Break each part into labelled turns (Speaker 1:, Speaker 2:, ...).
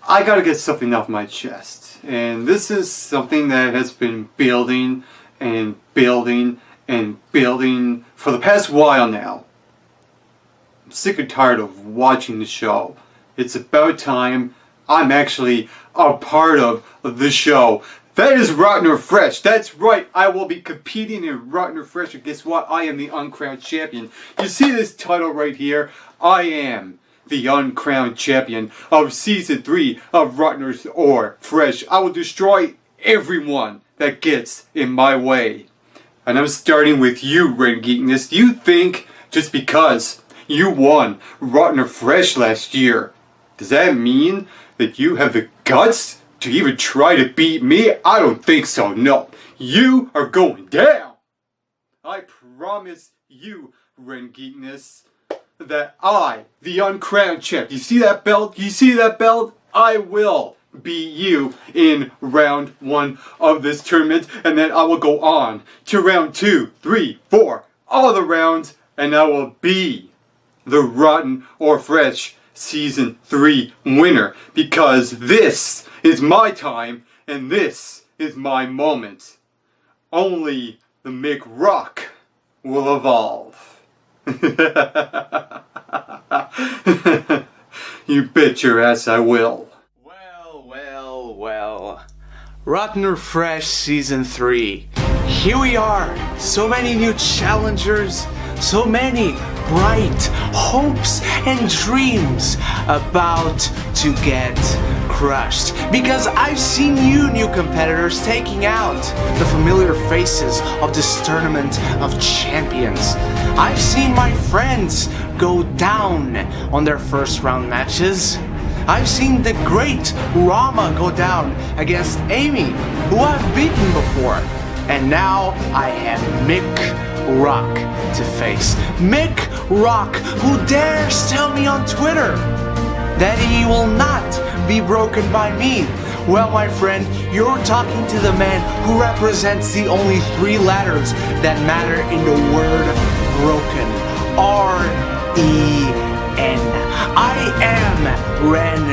Speaker 1: I gotta get something off my chest. And this is something that has been building and building and building for the past while now. I'm sick and tired of watching the show. It's about time I'm actually a part of the show. That is Rotten or Fresh. That's right. I will be competing in Rotten or Fresh. And guess what? I am the uncrowned champion. You see this title right here? I am the uncrowned champion of Season 3 of Rotten or Fresh. I will destroy everyone that gets in my way. And I'm starting with you, Ren Geekness. Do you think just because you won Rotten or Fresh last year, does that mean that you have the guts to even try to beat me? I don't think so, no. You are going down. I promise you, Ren Geekness, that I, the uncrowned champ, you see that belt? You see that belt? I will beat you in round 1 of this tournament, and then I will go on to round 2, 3, 4, all the rounds, and I will be the Rotten or Fresh Season 3 winner, because this is my time and this is my moment. Only the McRock will evolve. You bet your ass I will.
Speaker 2: Well. Rotten or Fresh Season 3. Here we are. So many new challengers. So many bright hopes and dreams about to get crushed. Because I've seen you new competitors taking out the familiar faces of this tournament of champions. I've seen my friends go down on their first round matches. I've seen the great Rama go down against Amy, who I've beaten before. And now I have Mick Rock to face. Mick Rock, who dares tell me on Twitter that he will not be broken by me. Well, my friend, you're talking to the man who represents the only 3 letters that matter in the word broken. R-E-N. I am Ren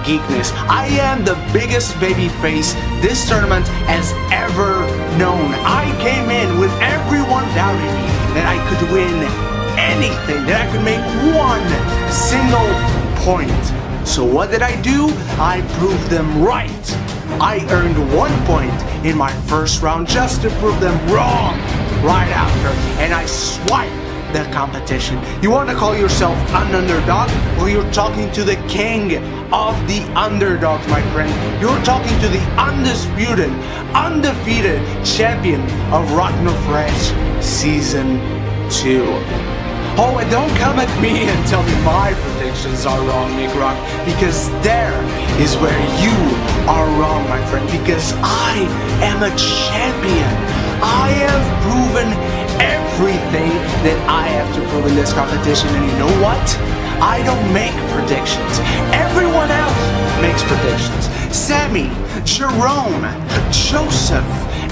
Speaker 2: Geekness. I am the biggest baby face this tournament has ever known. I came in with everyone doubting me that I could win anything, that I could make 1 single point. So what did I do? I proved them right. I earned 1 point in my first round just to prove them wrong right after, and I swiped the competition. You want to call yourself an underdog? Well, you're talking to the king of the underdogs, my friend. You're talking to the undisputed, undefeated champion of Rotten or Fresh Season 2. Oh, and don't come at me and tell me my predictions are wrong, Mick Rock, because there is where you are wrong, my friend, because I am a champion. I have proven everything that I have to prove in this competition, and you know what? I don't make predictions. Everyone else makes predictions. Sammy, Jerome, Joseph,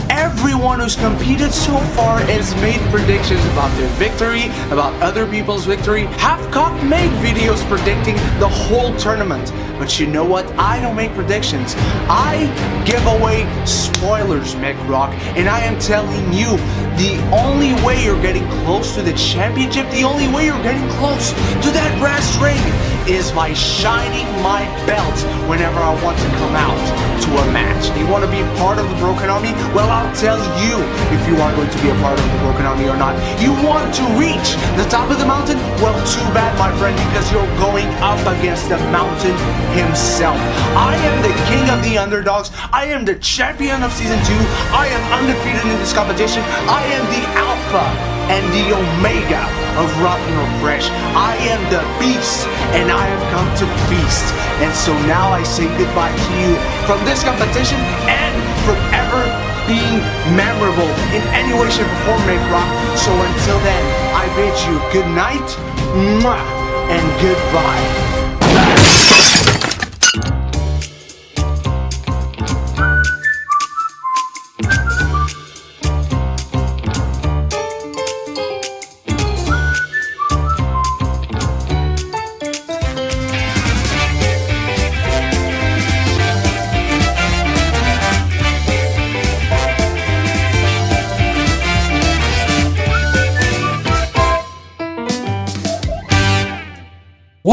Speaker 2: everyone who's competed so far has made predictions about their victory, about other people's victory. Halfcock made videos predicting the whole tournament. But you know what? I don't make predictions. I give away spoilers, Mick Rock. And I am telling you, the only way you're getting close to the championship, the only way you're getting close to that brass ring is by shining my belt whenever I want to come out to a match. You want to be part of the Broken Army? Well, I'll tell you if you are going to be a part of the Broken Army or not. You want to reach the top of the mountain? Well, too bad, my friend, because you're going up against the mountain himself. I am the king of the underdogs. I am the champion of Season 2. I am undefeated in this competition. I am the alpha and the omega of Rotten or Fresh. I am the beast, and I have come to feast. And so now I say goodbye to you from this competition and from ever being memorable in any way, shape, or form, Mick Rock. So until then, I bid you good night, mwah, and goodbye.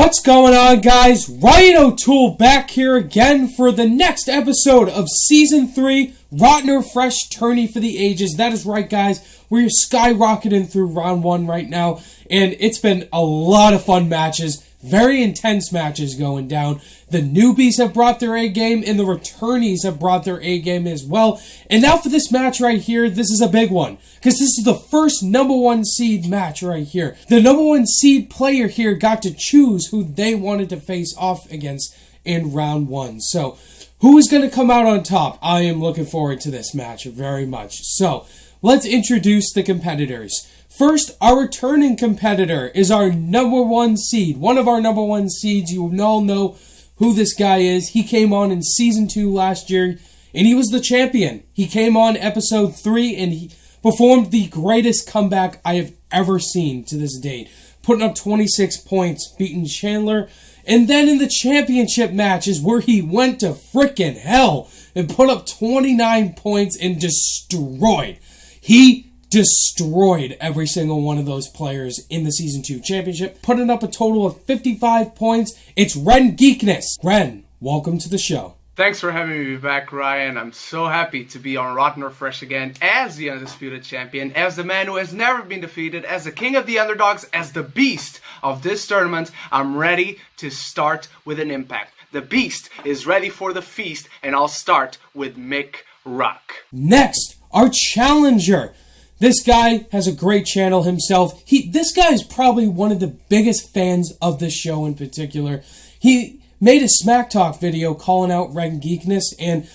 Speaker 3: What's going on, guys? Ryan O'Toole back here again for the next episode of Season 3, Rotten or Fresh Tourney for the Ages. That is right, guys. We're skyrocketing through Round 1 right now, and it's been a lot of fun matches. Very intense matches going down. The newbies have brought their A-game, and the returnees have brought their A-game as well. And now for this match right here, this is a big one, because this is the first number 1 seed match right here. The number 1 seed player here got to choose who they wanted to face off against in Round 1. So, who is going to come out on top? I am looking forward to this match very much. So, let's introduce the competitors. First, our returning competitor is our number 1 seed. One of our number 1 seeds. You all know who this guy is. He came on in Season 2 last year, and he was the champion. He came on Episode 3, and he performed the greatest comeback I have ever seen to this date. Putting up 26 points, beating Chandler. And then in the championship match is where he went to frickin' hell and put up 29 points and destroyed. He destroyed every single one of those players in the Season 2 championship, putting up a total of 55 points. It's Ren Geekness. Ren, welcome to the show.
Speaker 2: Thanks for having me back, Ryan. I'm so happy to be on Rotten or Fresh again as the undisputed champion, as the man who has never been defeated, as the king of the underdogs, as the beast of this tournament. I'm ready to start with an impact. The beast is ready for the feast, and I'll start with Mick Rock.
Speaker 3: Next, our challenger. This guy has a great channel himself. This guy is probably one of the biggest fans of this show in particular. He made a Smack Talk video calling out Ren Geekness, and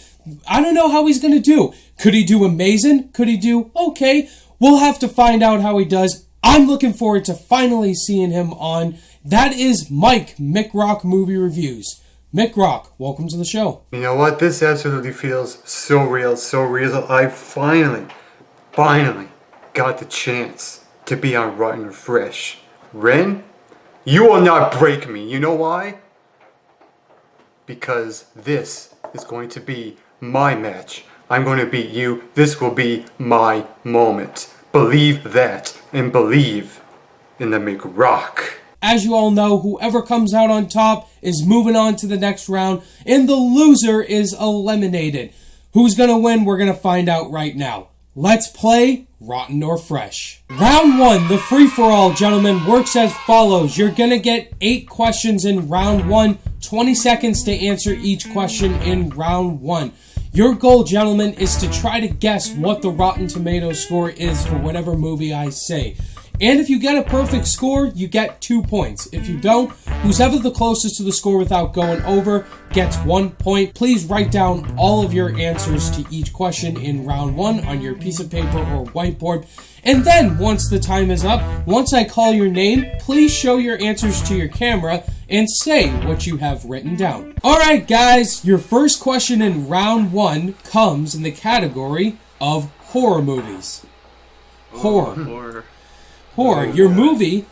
Speaker 3: I don't know how he's going to do. Could he do amazing? Could he do okay? We'll have to find out how he does. I'm looking forward to finally seeing him on. That is Mike, Mick Rock Movie Reviews. Mick Rock, welcome to the show.
Speaker 1: You know what? This absolutely feels so real, so real. I finally got the chance to be on Rotten or Fresh. Ren, you will not break me. You know why? Because this is going to be my match. I'm going to beat you. This will be my moment. Believe that, and believe in the Mick Rock.
Speaker 3: As you all know, whoever comes out on top is moving on to the next round, and the loser is eliminated. Who's going to win? We're going to find out right now. Let's play Rotten or Fresh. Round 1, the free-for-all, gentlemen, works as follows. You're going to get 8 questions in round 1, 20 seconds to answer each question in round 1. Your goal, gentlemen, is to try to guess what the Rotten Tomatoes score is for whatever movie I say. And if you get a perfect score, you get 2 points. If you don't, who's ever the closest to the score without going over gets 1 point. Please write down all of your answers to each question in round 1 on your piece of paper or whiteboard. And then, once the time is up, once I call your name, please show your answers to your camera and say what you have written down. Alright guys, your first question in round 1 comes in the category of horror movies. Horror. Your movie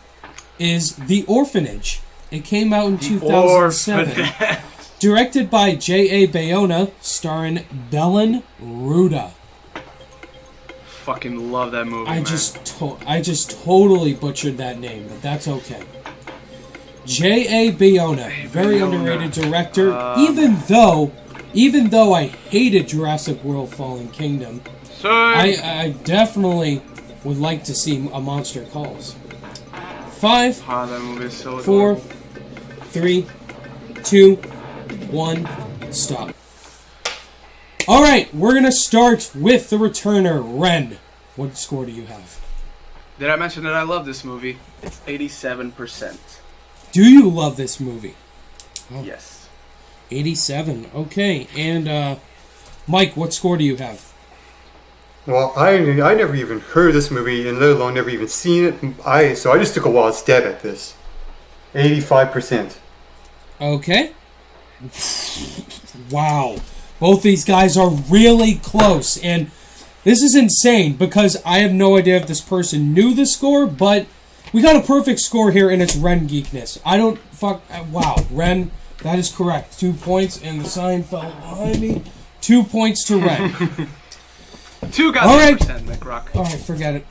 Speaker 3: is The Orphanage. It came out in 2007. Directed by J.A. Bayona, starring Belen Ruda.
Speaker 2: Fucking love that movie,
Speaker 3: I just totally butchered that name, but that's okay. J.A. Bayona, very underrated director. Even though I hated Jurassic World: Fallen Kingdom, I definitely would like to see A Monster Calls. 5,
Speaker 2: that movie is so
Speaker 3: 4, 3, 2, 1, stop. Alright, we're gonna start with the returner, Ren. What score do you have?
Speaker 2: Did I mention that I love this movie? It's 87%.
Speaker 3: Do you love this movie?
Speaker 2: Oh. Yes.
Speaker 3: 87, okay. And, Mike, what score do you have?
Speaker 1: Well, I never even heard of this movie, and let alone never even seen it. So I just took a wild stab at this. 85%.
Speaker 3: Okay. Wow. Both these guys are really close, and this is insane because I have no idea if this person knew the score, but we got a perfect score here, and it's Ren Geekness. Wow, Ren, that is correct. 2 points, and the sign fell behind me. 2 points to Ren.
Speaker 2: 2 guys, Mick Rock.
Speaker 3: Alright, forget it.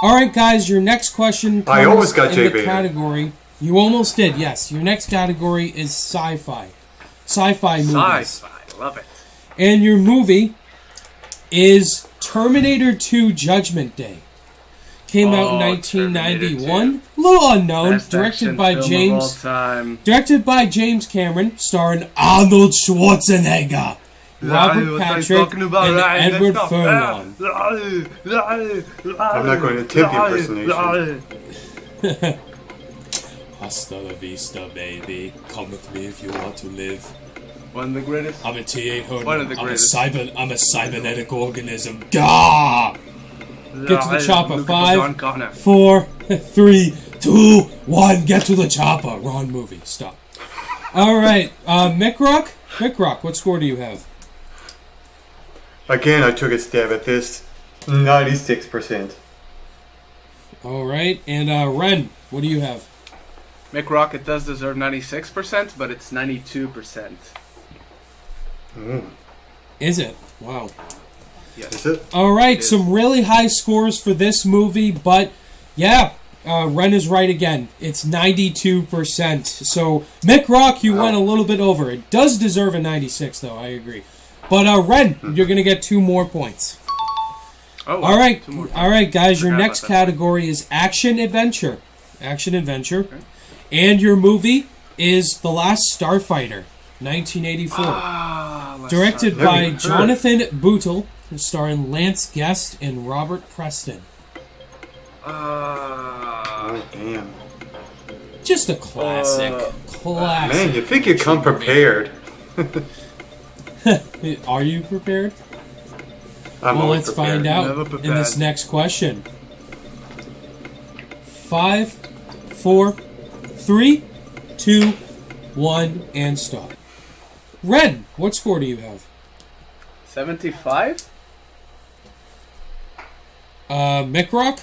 Speaker 3: Alright, guys, your next question comes
Speaker 1: I almost got
Speaker 3: in
Speaker 1: Jay
Speaker 3: the
Speaker 1: Bader.
Speaker 3: category. You almost did, yes. Your next category is sci-fi. Sci-fi movies.
Speaker 2: Sci-fi, love it.
Speaker 3: And your movie is Terminator 2 Judgment Day. Came out in 1991. A little unknown.
Speaker 2: Best
Speaker 3: Directed
Speaker 2: action
Speaker 3: by
Speaker 2: film
Speaker 3: James.
Speaker 2: of all time.
Speaker 3: Directed by James Cameron, starring Arnold Schwarzenegger, Robert Patrick, and Edward Furlong.
Speaker 1: I'm not going to tip the impersonation.
Speaker 3: Hasta la vista, baby. Come with me if you want to live.
Speaker 2: One of the greatest.
Speaker 3: I'm a T-800.
Speaker 2: One of the greatest.
Speaker 3: I'm a cybernetic organism. Gah! Get to the chopper. 5, 4, 3, 2, 1. Get to the chopper. Wrong movie. Stop. All right, Mick Rock, what score do you have?
Speaker 1: Again, I took a stab at this. 96%.
Speaker 3: All right, and Ren, what do you have?
Speaker 2: Mick Rocket does deserve 96%, but it's 92%.
Speaker 3: Is it? Wow.
Speaker 2: Yes.
Speaker 1: Is it?
Speaker 3: All right, some really high scores for this movie, but yeah, Ren is right again. It's 92%. So, Mick Rock, you went a little bit over. It does deserve a 96, though, I agree. But, Ren, you're going to get 2 more points.
Speaker 2: Oh, wow.
Speaker 3: All right, guys, your next category is action-adventure. Action-adventure. Okay. And your movie is The Last Starfighter, 1984. Directed by Jonathan Bootle, starring Lance Guest and Robert Preston.
Speaker 1: Oh, damn.
Speaker 3: Just a classic. Classic.
Speaker 1: Man, you think you come prepared.
Speaker 3: Are you prepared?
Speaker 1: Well,
Speaker 3: let's find out in this next question. 5, 4, 3, 2, 1, and stop. Ren, what score do you have?
Speaker 2: 75?
Speaker 3: Mick Rock?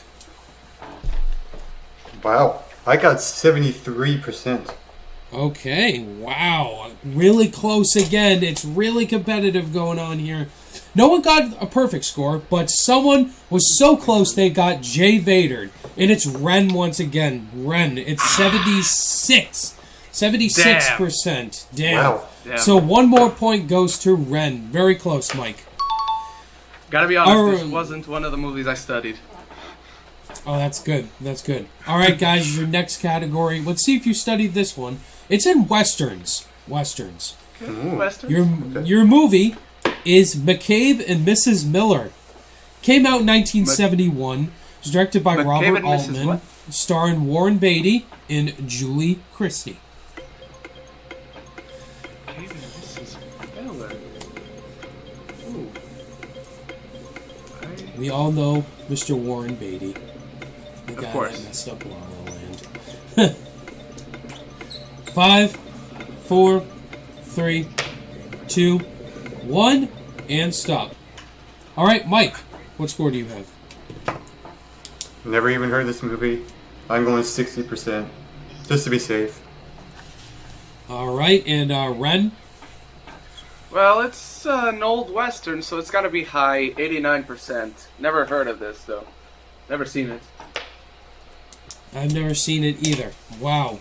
Speaker 1: Wow, I got 73%.
Speaker 3: Okay, wow. Really close again. It's really competitive going on here. No one got a perfect score, but someone was so close they got Jay Vader. And it's Ren once again. Ren, it's 76. 76%. Damn.
Speaker 1: Wow.
Speaker 3: So 1 more point goes to Ren. Very close, Mike.
Speaker 2: Gotta be honest, this wasn't one of the movies I studied.
Speaker 3: Oh, that's good. That's good. All right, guys, your next category. Let's see if you studied this one. It's in Westerns. Westerns.
Speaker 2: Westerns?
Speaker 3: Your movie is McCabe and Mrs. Miller. Came out in 1971. It was directed by Robert Altman. Starring Warren Beatty and Julie Christie.
Speaker 2: McCabe and Mrs. Miller.
Speaker 3: We all know Mr. Warren Beatty. The guy
Speaker 2: of course.
Speaker 3: that messed up La La Land. 5, 4, 3, 2, 1, and stop. All right, Mike, what score do you have?
Speaker 1: Never even heard this movie. I'm going 60%, just to be safe.
Speaker 3: All right, and Ren?
Speaker 2: Well, it's an old Western, so it's gotta be high, 89%. Never heard of this, though. Never seen it.
Speaker 3: I've never seen it either. Wow.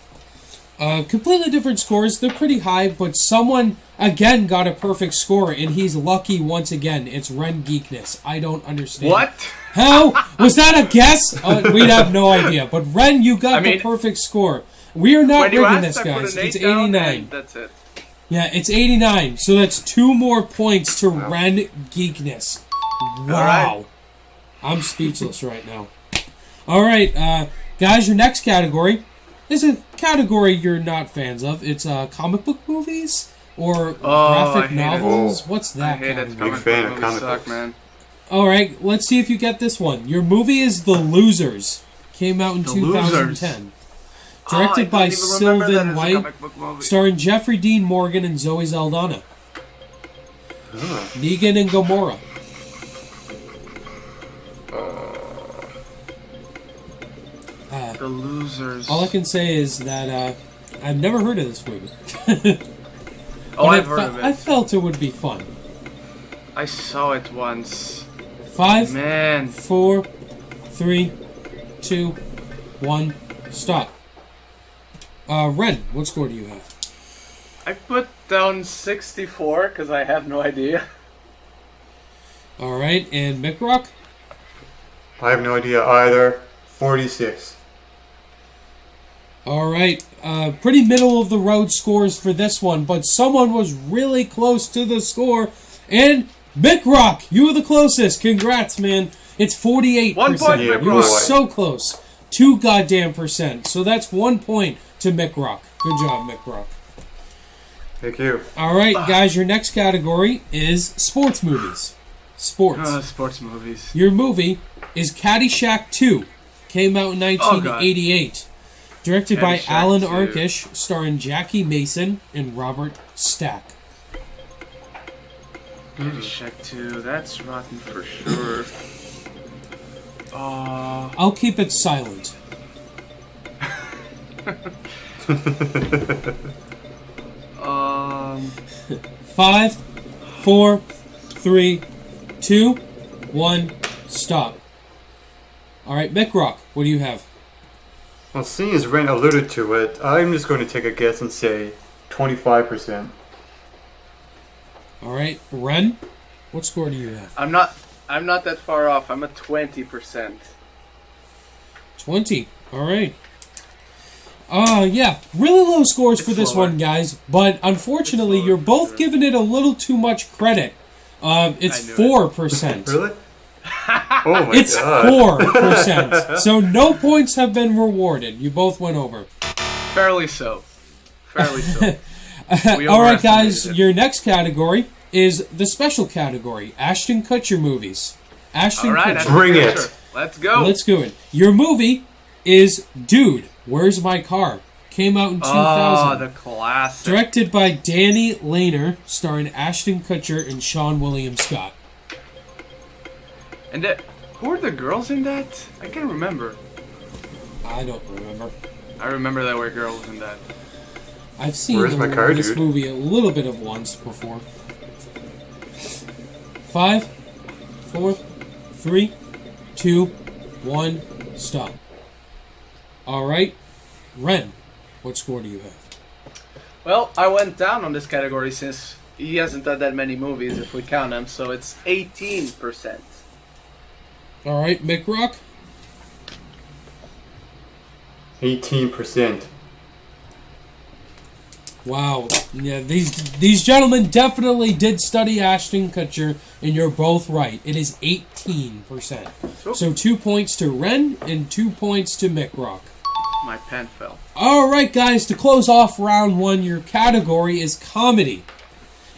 Speaker 3: Completely different scores. They're pretty high, but someone, again, got a perfect score, and he's lucky once again. It's Ren Geekness. I don't understand.
Speaker 2: What?
Speaker 3: How? Was that a guess? We'd have no idea. But Ren, you got the perfect score. We are not rigging this, guys. It's 89.
Speaker 2: That's it.
Speaker 3: Yeah, it's 89. So that's 2 more points to Ren Geekness. Wow.
Speaker 2: Right.
Speaker 3: I'm speechless right now. All right, guys, your next category is a category you're not fans of. It's comic book movies or graphic novels. What's that category?
Speaker 1: Big fan of comic books,
Speaker 2: man.
Speaker 3: All right, let's see if you get this one. Your movie is The Losers. Came out in 2010. Directed by Sylvan White, starring Jeffrey Dean Morgan and Zoe Saldana. Negan and Gamora.
Speaker 2: The Losers.
Speaker 3: All I can say is that I've never heard of this movie.
Speaker 2: I've heard of it.
Speaker 3: I felt it would be fun.
Speaker 2: I saw it once.
Speaker 3: 5,
Speaker 2: Man.
Speaker 3: 4, 3, 2, 1, stop. Ren, what score do you have?
Speaker 2: I put down 64 because I have no idea.
Speaker 3: All right, and Mickrock?
Speaker 1: I have no idea either. 46.
Speaker 3: All right, pretty middle of the road scores for this one, but someone was really close to the score, and Mickrock, you were the closest. Congrats, man. It's 48%.
Speaker 2: 1 point,
Speaker 1: Yeah,
Speaker 3: You were
Speaker 1: boy.
Speaker 3: so close. 2 goddamn percent. So that's 1 point to Mickrock. Good job, Mickrock.
Speaker 1: Thank you.
Speaker 3: All right, guys, your next category is sports movies. Sports.
Speaker 2: Sports movies.
Speaker 3: Your movie is Caddyshack 2. Came out in 1988. Directed by
Speaker 2: Caddyshack
Speaker 3: Alan
Speaker 2: 2.
Speaker 3: Arkish, starring Jackie Mason and Robert Stack.
Speaker 2: Caddyshack 2, that's rotten for sure.
Speaker 3: I'll keep it silent. 5, 4, 3, 2, 1, stop. All right, Mickrock, what do you have?
Speaker 1: Well, seeing as Ren alluded to it, I'm just going to take a guess and say 25%.
Speaker 3: All right, Ren, what score do you have?
Speaker 2: I'm not that far off. I'm at 20%.
Speaker 3: 20. All right. Yeah, really low scores for this
Speaker 2: lower.
Speaker 3: one, guys. But unfortunately,
Speaker 2: It's lower
Speaker 3: you're
Speaker 2: for
Speaker 3: both
Speaker 2: sure.
Speaker 3: giving it a little too much credit. It's
Speaker 2: I knew
Speaker 3: 4%.
Speaker 1: Really? Oh my
Speaker 3: It's
Speaker 1: god.
Speaker 3: 4%. So no points have been rewarded. You both went over.
Speaker 2: Fairly so. Fairly so. We
Speaker 3: All right, guys.
Speaker 2: overestimated it.
Speaker 3: Your next category is the special category: Ashton Kutcher movies. Ashton
Speaker 2: All right,
Speaker 3: Kutcher.
Speaker 1: Bring it.
Speaker 2: Sure. Let's go.
Speaker 3: Let's go in. Your movie is Dude, Where's My Car? Came out in 2000.
Speaker 2: Oh, the classic.
Speaker 3: Directed by Danny Lehner, starring Ashton Kutcher and Sean William Scott.
Speaker 2: And who are the girls in that? I can't remember.
Speaker 3: I don't remember.
Speaker 2: I remember there were girls in that.
Speaker 3: I've seen
Speaker 1: Where's My Car,
Speaker 3: this
Speaker 1: dude?
Speaker 3: movie a little bit of once before. 5, 4, 3, 2, 1, stop. All right, Ren, what score do you have?
Speaker 2: Well, I went down on this category since he hasn't done that many movies if we count them, so it's 18%.
Speaker 3: All right, Mickrock.
Speaker 1: 18%.
Speaker 3: Wow. Yeah, these gentlemen definitely did study Ashton Kutcher, and you're both right. It is 18%. So 2 points to Ren and 2 points to Mickrock.
Speaker 2: My pen fell.
Speaker 3: All right, guys, to close off round one, your category is comedy.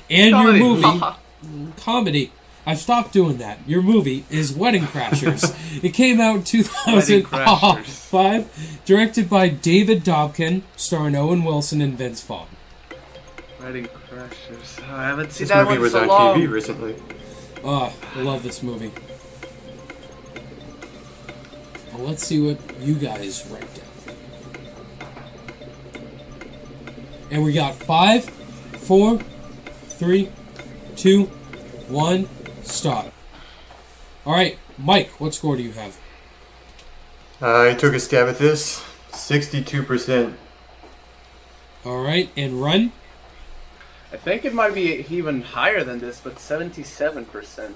Speaker 3: And
Speaker 2: Comedy.
Speaker 3: your movie... comedy. I've stopped doing that. Your movie is Wedding Crashers. It came out in 2005, directed by David Dobkin, starring Owen Wilson and Vince Vaughn.
Speaker 2: Wedding Crashers. Oh, I haven't seen
Speaker 1: This
Speaker 2: that
Speaker 1: movie
Speaker 2: one
Speaker 1: was
Speaker 2: so
Speaker 1: on
Speaker 2: long.
Speaker 1: TV recently.
Speaker 3: I love this movie. Well, let's see what you guys write down. And we got 5, 4, 3, 2, 1, stop. All right, Mike, what score do you have?
Speaker 1: I took a stab at this. 62%.
Speaker 3: All right, and Ren?
Speaker 2: I think it might be even higher than this, but 77%.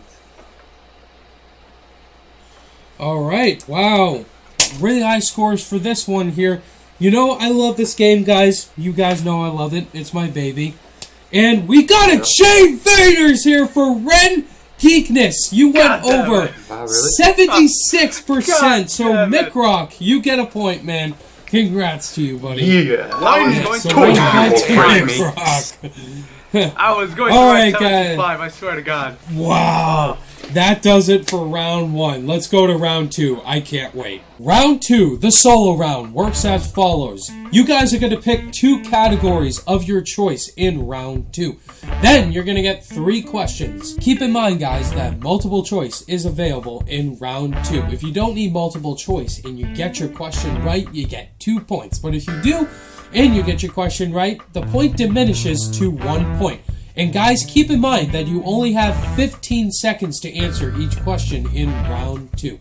Speaker 3: All right, wow. Really high scores for this one here. You know, I love this game, guys. You guys know I love it. It's my baby. And we got a Jay Vaders here for Ren Geekness. You went
Speaker 2: God damn
Speaker 3: over
Speaker 2: it.
Speaker 1: Wow, really?
Speaker 3: 76%. So,
Speaker 2: damn it.
Speaker 3: Mickrock, you get a point, man. Congrats to you, buddy.
Speaker 1: Yeah.
Speaker 2: I was
Speaker 3: Yeah,
Speaker 2: going
Speaker 3: so
Speaker 2: to
Speaker 3: one
Speaker 1: you
Speaker 3: point
Speaker 1: will
Speaker 3: to
Speaker 1: frame me.
Speaker 3: Mickrock.
Speaker 2: I was going
Speaker 3: All
Speaker 2: to
Speaker 3: right,
Speaker 2: write
Speaker 3: guys.
Speaker 2: 75, I swear to God.
Speaker 3: Wow. That does it for round one. Let's go to round two. I can't wait. Round two, the solo round, works as follows. You guys are going to pick 2 categories of your choice in round 2. Then you're going to get 3 questions. Keep in mind, guys, that multiple choice is available in round 2. If you don't need multiple choice and you get your question right, you get 2 points. But if you do and you get your question right, the point diminishes to 1 point. And guys, keep in mind that you only have 15 seconds to answer each question in round 2.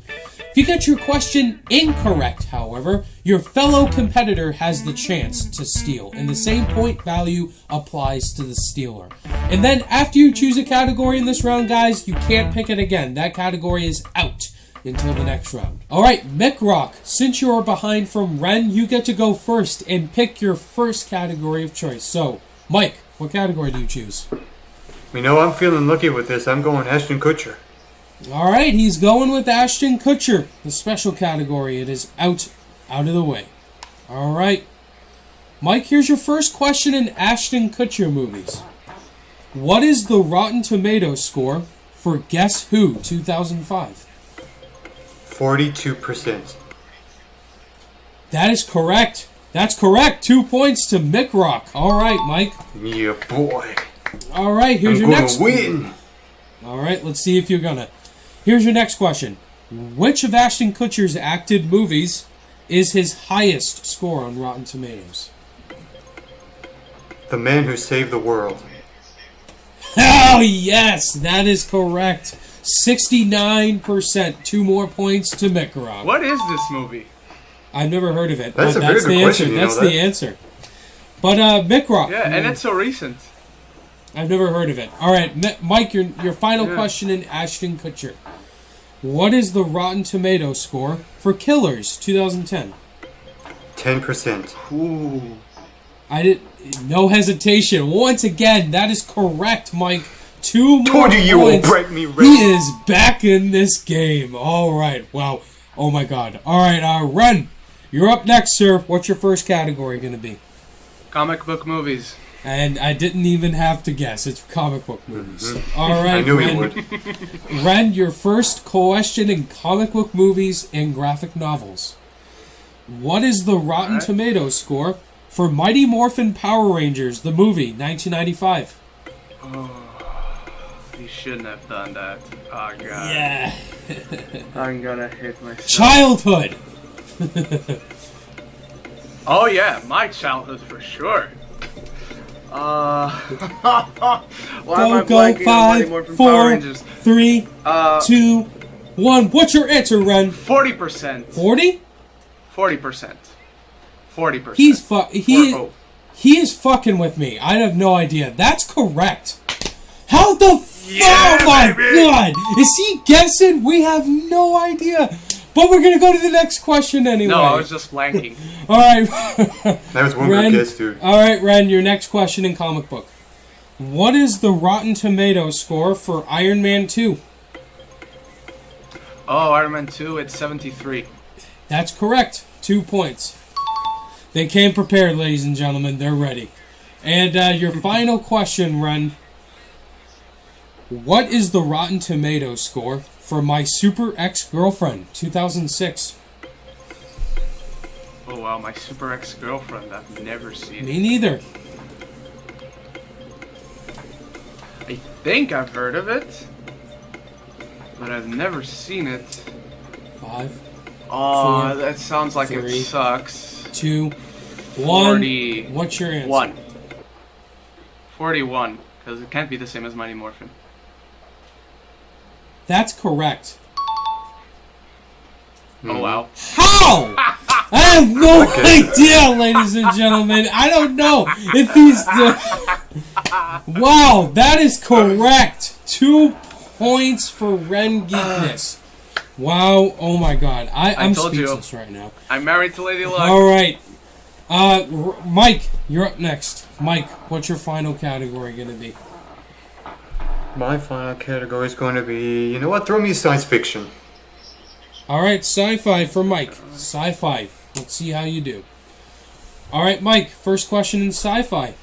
Speaker 3: If you get your question incorrect, however, your fellow competitor has the chance to steal, and the same point value applies to the stealer. And then after you choose a category in this round, guys, you can't pick it again. That category is out until the next round. Alright, Mick Rock, since you are behind from Ren, you get to go first and pick your first category of choice. So, Mike, what category do you choose?
Speaker 1: You know, I'm feeling lucky with this. I'm going Ashton Kutcher.
Speaker 3: Alright, he's going with Ashton Kutcher. The special category, it is out of the way. Alright. Mike, here's your first question in Ashton Kutcher movies. What is the Rotten Tomatoes score for Guess Who 2005?
Speaker 1: 42%.
Speaker 3: That is correct. That's correct. 2 points to Mick Rock. Alright, Mike.
Speaker 1: Yeah, boy.
Speaker 3: Alright, here's your next
Speaker 1: one. I'm gonna win.
Speaker 3: Alright, let's see if you're gonna. Here's your next question. Which of Ashton Kutcher's acted movies is his highest score on Rotten Tomatoes?
Speaker 1: The Man Who Saved the World.
Speaker 3: Oh, yes, that is correct. 69%. 2 more points to Mick Rock.
Speaker 2: What is this movie?
Speaker 3: I've never heard of it.
Speaker 1: That's a very good question.
Speaker 3: That's the answer. But Mick Rock.
Speaker 2: Yeah, and it's so recent.
Speaker 3: I've never heard of it. All right, Mike, your final question in Ashton Kutcher. What is the Rotten Tomatoes score for Killers 2010?
Speaker 1: 10%.
Speaker 2: Ooh.
Speaker 3: No hesitation. Once again, that is correct, Mike. 2 more
Speaker 1: Told you
Speaker 3: points.
Speaker 1: will break me, Ren.
Speaker 3: He is back in this game. All right. Wow. Oh my God. All right, Ren, you're up next, sir. What's your first category going to be?
Speaker 2: Comic book movies.
Speaker 3: And I didn't even have to guess. It's comic book movies. Mm-hmm. All right,
Speaker 1: I knew
Speaker 3: Ren.
Speaker 1: he would.
Speaker 3: Ren, your first question in comic book movies and graphic novels. What is the Rotten Tomatoes score for Mighty Morphin Power Rangers, the movie, 1995?
Speaker 2: Oh, you shouldn't have done that. Oh, God.
Speaker 3: Yeah.
Speaker 2: I'm gonna hit myself.
Speaker 3: Childhood.
Speaker 2: Oh, yeah. My childhood for sure. Why am I blanking on Mighty Morphin Power Rangers?
Speaker 3: 3, 2, 1. What's your answer, Ren?
Speaker 2: 40%.
Speaker 3: 40?
Speaker 2: 40%. 40%.
Speaker 3: He is fucking with me. I have no idea. That's correct. How the fuck? Oh my God! Is he guessing? We have no idea. But we're gonna go to the next question anyway.
Speaker 2: No, I was just blanking.
Speaker 3: All right.
Speaker 1: That was one good guess, dude.
Speaker 3: All right, Ren. Your next question in comic book. What is the Rotten Tomatoes score for Iron Man 2?
Speaker 2: Oh, Iron Man 2, it's 73.
Speaker 3: That's correct. 2 points. They came prepared, ladies and gentlemen. They're ready. And your final question, Ren. What is the Rotten Tomatoes score for My Super Ex-Girlfriend, 2006?
Speaker 2: Oh, wow, My Super Ex-Girlfriend. I've never seen it.
Speaker 3: Me neither.
Speaker 2: I think I've heard of it, but I've never seen it.
Speaker 3: 5.
Speaker 2: Oh,
Speaker 3: 4,
Speaker 2: that sounds like
Speaker 3: 3,
Speaker 2: it sucks.
Speaker 3: 2, 1.
Speaker 2: 40.
Speaker 3: What's your answer?
Speaker 2: 1. 41, because it can't be the same as Mighty Morphin.
Speaker 3: That's correct.
Speaker 2: Oh, wow.
Speaker 3: How? I have no idea, ladies and gentlemen. I don't know if he's Wow, that is correct. 2 points for Ren Geekness. Wow, oh my God. I'm speechless right now.
Speaker 2: I'm married to Lady Luck.
Speaker 3: All right. Mike, you're up next. Mike, what's your final category going to be?
Speaker 1: My final category is going to be, you know what, throw me science fiction.
Speaker 3: Alright, sci-fi for Mike. Sci-fi. Let's see how you do. Alright, Mike, first question in sci-fi.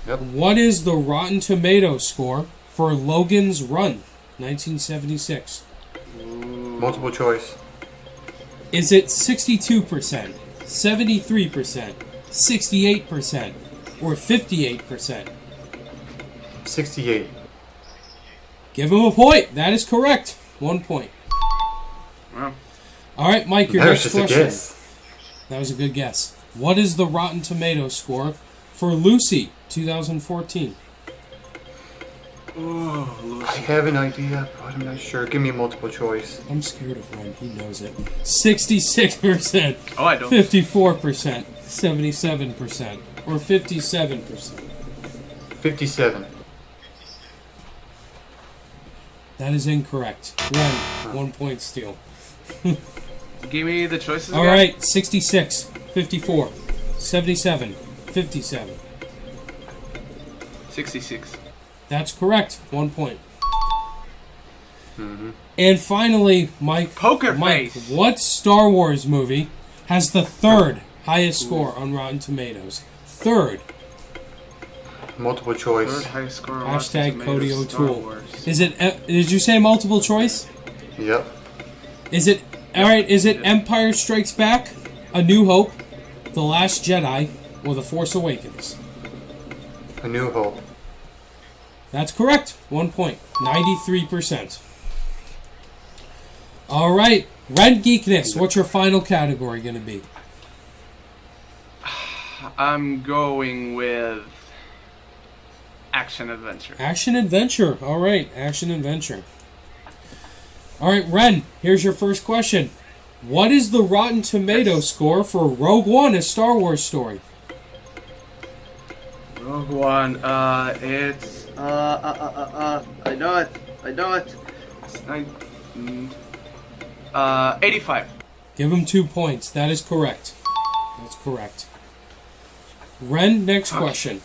Speaker 1: Yep.
Speaker 3: What is the Rotten Tomatoes score for Logan's Run, 1976?
Speaker 1: Multiple choice.
Speaker 3: Is it 62%, 73%, 68%, or 58%?
Speaker 1: 68.
Speaker 3: Give him a point. That is correct. 1 point.
Speaker 2: Wow.
Speaker 3: All right, Mike, your
Speaker 1: That
Speaker 3: next
Speaker 1: was just
Speaker 3: question.
Speaker 1: a guess.
Speaker 3: That was a good guess. What is the Rotten Tomatoes score for Lucy, 2014?
Speaker 1: I have an idea, but I'm not sure. Give me a multiple choice.
Speaker 3: I'm scared of Ren. He knows it. 66%.
Speaker 2: Oh, I don't.
Speaker 3: 54%. 77%. Or 57%.
Speaker 1: 57.
Speaker 3: That is incorrect. Ren, 1 point steal.
Speaker 2: Give me the choices
Speaker 3: All
Speaker 2: again.
Speaker 3: right, 66, 54, 77, 57.
Speaker 2: 66.
Speaker 3: That's correct. 1 point. And finally, Mike.
Speaker 2: Poker
Speaker 3: Mike,
Speaker 2: face.
Speaker 3: what Star Wars movie has the third highest score on Rotten Tomatoes? Third.
Speaker 1: Multiple choice.
Speaker 2: Third highest score on
Speaker 3: Hashtag
Speaker 2: Rotten
Speaker 3: Cody
Speaker 2: Tomatoes, Star
Speaker 3: O'Toole.
Speaker 2: Wars.
Speaker 3: Is it? Did you say multiple choice?
Speaker 1: Yep.
Speaker 3: Is it? All right. Is it Empire Strikes Back, A New Hope, The Last Jedi, or The Force Awakens?
Speaker 1: A New Hope.
Speaker 3: That's correct. 1 point. 93%. All right. Ren Geekness. What's your final category going to be?
Speaker 2: I'm going with action adventure.
Speaker 3: Action adventure. All right. Action adventure. All right, Ren. Here's your first question. What is the Rotten Tomato score for Rogue One, a Star Wars story?
Speaker 2: Rogue One. It's I know it. It's 85.
Speaker 3: Give him 2 points. That is correct. That's correct. Ren, next question.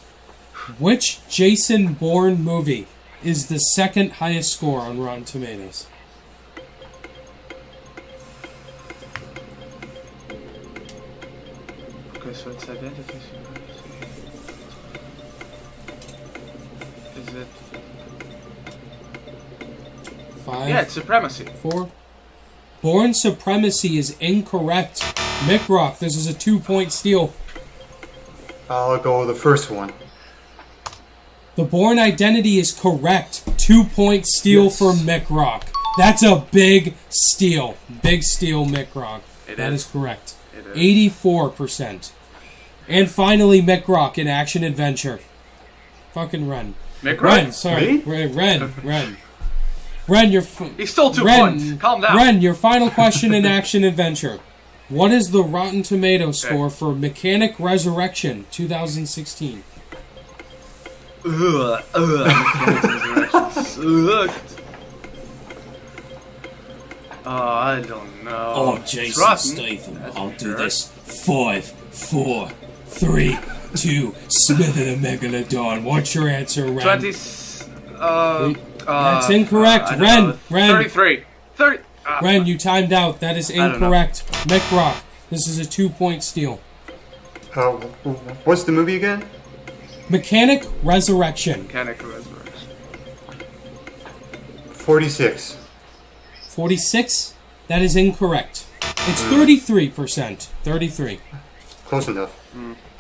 Speaker 3: Which Jason Bourne movie is the second highest score on Rotten Tomatoes?
Speaker 2: Okay, so it's identity. Is it?
Speaker 3: 5,
Speaker 2: Yeah, it's Supremacy.
Speaker 3: 4. Bourne Supremacy is incorrect. Mick Rock, this is a 2 point steal.
Speaker 1: I'll go with the first one.
Speaker 3: The Bourne Identity is correct. 2 point steal for Mick Rock. That's a big steal. Big steal, Mick Rock. That is correct. 84%. And finally, Mick Rock in action adventure. Fucking Ren.
Speaker 2: Mick
Speaker 3: Ren,
Speaker 2: Rock?
Speaker 3: sorry. Ren, you're...
Speaker 2: He stole 2 points. Calm down.
Speaker 3: Ren, your final question in action adventure. What is the Rotten Tomato score for Mechanic Resurrection 2016?
Speaker 2: Sucked. I don't know.
Speaker 3: Oh, Jason Statham. I'll do this. 5, 4, 3, 2. Smith and the Megalodon. What's your answer, Ren?
Speaker 2: 20.
Speaker 3: That's incorrect. Ren.
Speaker 2: 33. 30.
Speaker 3: Ren, you timed out. That is incorrect. Mick Rock. This is a 2 point steal.
Speaker 1: What's the movie again?
Speaker 3: Mechanic Resurrection.
Speaker 2: Mechanic Resurrection.
Speaker 1: 46.
Speaker 3: 46? That is incorrect. It's 33%. 33.
Speaker 1: Close enough.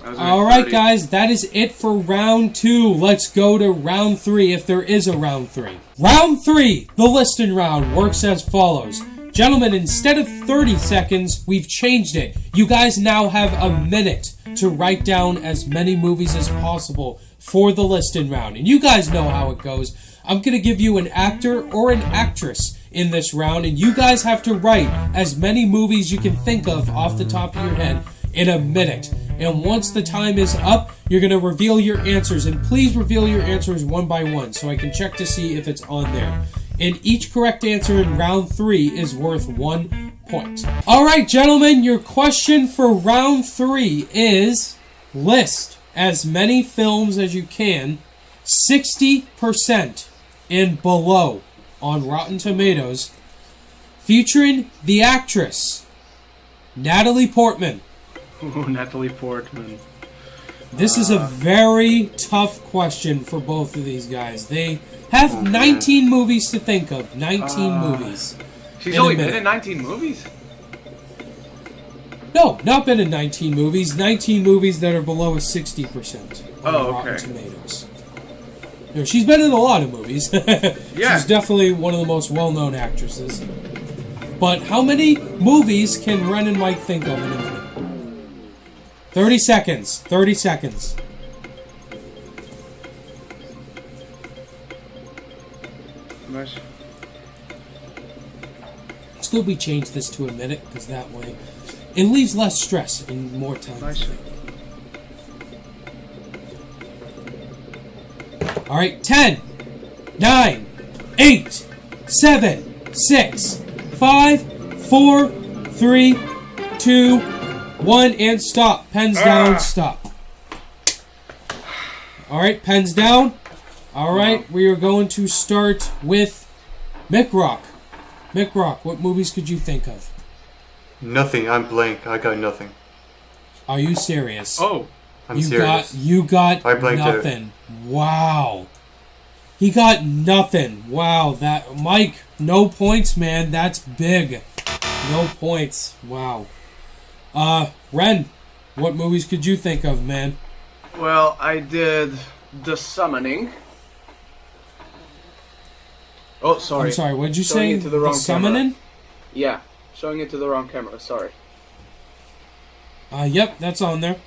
Speaker 3: Alright, guys, that is it for round 2. Let's go to round 3 if there is a round 3. Round 3, the listing round, works as follows. Gentlemen, instead of 30 seconds, we've changed it. You guys now have a minute to write down as many movies as possible for the listing round. And you guys know how it goes. I'm going to give you an actor or an actress in this round, and you guys have to write as many movies you can think of off the top of your head in a minute. And once the time is up, you're going to reveal your answers. And please reveal your answers one by one so I can check to see if it's on there. And each correct answer in round 3 is worth 1 point. Alright, gentlemen, your question for round 3 is list as many films as you can, 60% and below on Rotten Tomatoes, featuring the actress Natalie Portman.
Speaker 2: Ooh, Natalie Portman.
Speaker 3: This is a very tough question for both of these guys. They have 19 movies to think of. 19 movies.
Speaker 2: She's only been in 19 movies?
Speaker 3: No, not been in 19 movies. 19 movies that are below a 60% on Rotten Tomatoes. No, she's been in a lot of movies. She's definitely one of the most well-known actresses. But how many movies can Ren and Mike think of in a minute? 30 seconds. 30 seconds.
Speaker 2: Nice.
Speaker 3: Still, we change this to a minute because that way it leaves less stress and more time.
Speaker 2: Nice.
Speaker 3: All right, 10, 9, 8, 7, 6, 5, 4, 3, 2, 1, and stop. Pens down, stop. All right, pens down. All right, we are going to start with Mick Rock. Mick Rock, what movies could you think of?
Speaker 1: Nothing. I'm blank. I got nothing.
Speaker 3: Are you serious?
Speaker 2: Oh.
Speaker 1: I'm serious.
Speaker 3: You got
Speaker 1: I blanked out.
Speaker 3: nothing. Wow. He got nothing. Wow, that Mike, no points, man. That's big. No points. Wow. Ren, what movies could you think of, man?
Speaker 2: Well, I did The Summoning. Oh, sorry.
Speaker 3: I'm sorry, what did you
Speaker 2: Showing
Speaker 3: say?
Speaker 2: it to the wrong
Speaker 3: Summoning?
Speaker 2: Yeah, showing it to the wrong camera, sorry.
Speaker 3: Yep, that's on there.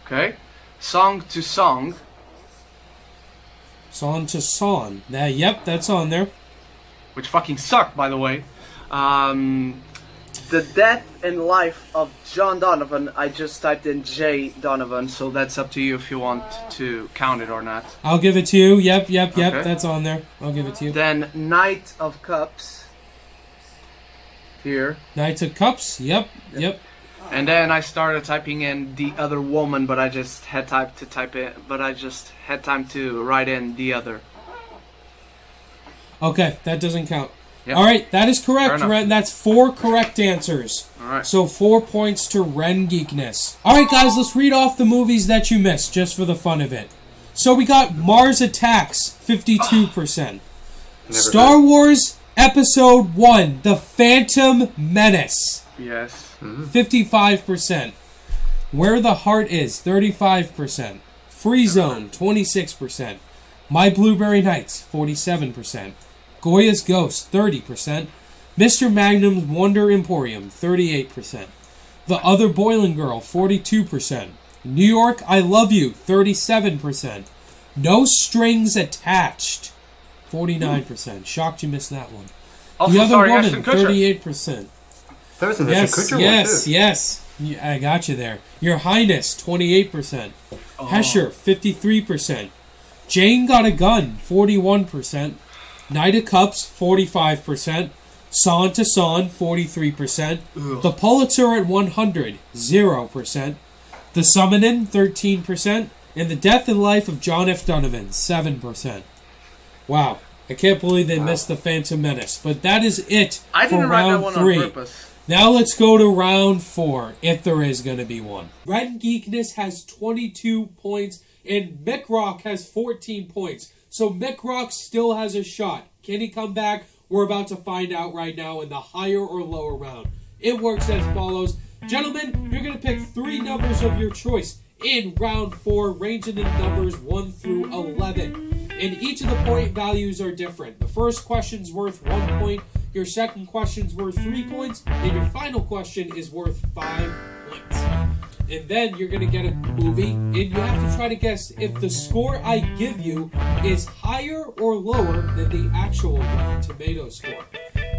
Speaker 2: Okay. Song to Song.
Speaker 3: Song to Song. Yep, that's on there.
Speaker 2: Which fucking sucked, by the way. The Death and Life of John Donovan. I just typed in J Donovan, so that's up to you if you want to count it or not.
Speaker 3: I'll give it to you. Yep,
Speaker 2: Okay.
Speaker 3: that's on there. I'll give it to you.
Speaker 2: Then Knight of Cups. Here.
Speaker 3: Knights of Cups. Yep.
Speaker 2: And then I started typing in The Other Woman, but I just had time to type it. But I just had time to write in The Other.
Speaker 3: Okay, that doesn't count.
Speaker 2: Yep.
Speaker 3: All right, that is correct,
Speaker 2: Fair enough.
Speaker 3: Ren. That's 4 correct answers.
Speaker 2: All right.
Speaker 3: So 4 points to Ren Geekness. All right, guys, let's read off the movies that you missed just for the fun of it. So we got Mars Attacks, 52%. Star Wars Episode 1, The Phantom Menace,
Speaker 2: Yes.
Speaker 3: 55%. Where the Heart Is, 35%. Free Zone, 26%. My Blueberry Nights, 47%. Goya's Ghost, 30%. Mr. Magnum's Wonder Emporium, 38%. The Other Boiling Girl, 42%. New York, I Love You, 37%. No Strings Attached, 49%. Shocked you missed that one.
Speaker 2: Also,
Speaker 3: The Other
Speaker 2: sorry,
Speaker 3: Woman,
Speaker 2: Ashton Kutcher.
Speaker 3: 38%.
Speaker 1: There was an Ashton Kutcher one, too.
Speaker 3: Yes. I got you there. Your Highness, 28%. Hesher, 53%. Jane Got a Gun, 41%. Knight of Cups, 45%. Son to Son, 43%. The Pulitzer at 100, 0%. The Summoning, 13%. And The Death and Life of John F. Donovan, 7%. Wow. I can't believe they missed The Phantom Menace. But that is it
Speaker 2: I
Speaker 3: for
Speaker 2: didn't write that
Speaker 3: round
Speaker 2: one
Speaker 3: 3.
Speaker 2: on purpose.
Speaker 3: Now let's go to round 4, if there is going to be one. Ren Geekness has 22 points, and Mick Rock has 14 points. So Mick Rock still has a shot. Can he come back? We're about to find out right now in the higher or lower round. It works as follows. Gentlemen, you're going to pick 3 numbers of your choice in round 4, ranging in numbers 1 through 11. And each of the point values are different. The first question's worth 1 point. Your second question's worth 3 points, and your final question is worth 5 points. And then you're going to get a movie, and you have to try to guess if the score I give you is higher or lower than the actual Rotten Tomato score.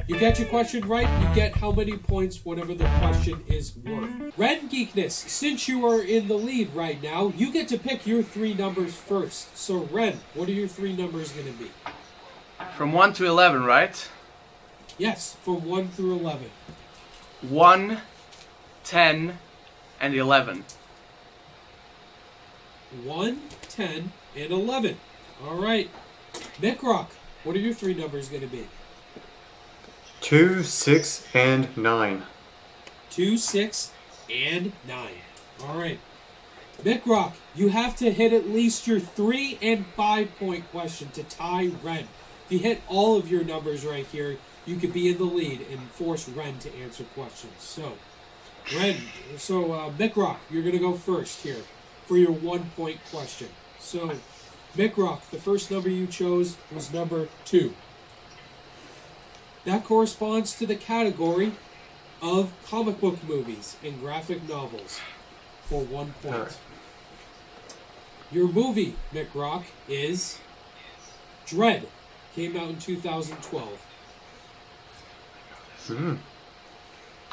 Speaker 3: You get your question right, you get how many points whatever the question is worth. Ren Geekness, since you are in the lead right now, you get to pick your 3 numbers first. So Ren, what are your 3 numbers going to be?
Speaker 2: From 1 to 11, right?
Speaker 3: Yes, from 1 through 11.
Speaker 2: 1, 10, and 11.
Speaker 3: 1, 10, and 11. All right. Mick Rock, what are your 3 numbers going to be?
Speaker 1: 2, 6, and 9.
Speaker 3: 2, 6, and 9. All right. Mick Rock, you have to hit at least your 3 and 5 point question to tie Ren. If you hit all of your numbers right here, you could be in the lead and force Ren to answer questions. So, Mick Rock, you're going to go first here for your 1 point question. So, Mick Rock, the first number you chose was number 2. That corresponds to the category of comic book movies and graphic novels for 1 point.
Speaker 1: All right.
Speaker 3: Your movie, Mick Rock, is Dread. Came out in 2012.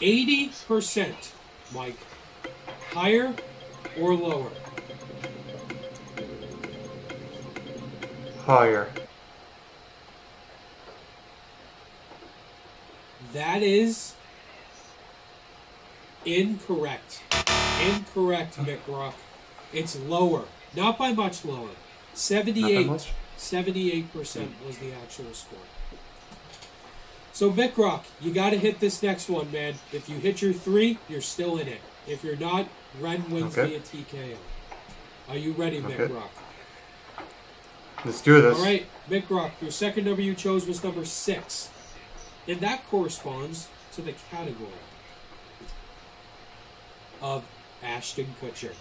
Speaker 3: 80%, Mike. Higher or lower?
Speaker 1: Higher.
Speaker 3: That is incorrect. Incorrect, Mick Rock. It's lower. Not by much lower. 78.
Speaker 1: Not by much?
Speaker 3: 78% was the actual score. So, Mick Rock, you got to hit this next one, man. If you hit your 3, you're still in it. If you're not, Ren wins via TKO. Are you ready, Mick Rock?
Speaker 1: Let's do this.
Speaker 3: All right, Mick Rock, your second number you chose was number 6. And that corresponds to the category of Ashton Kutcher.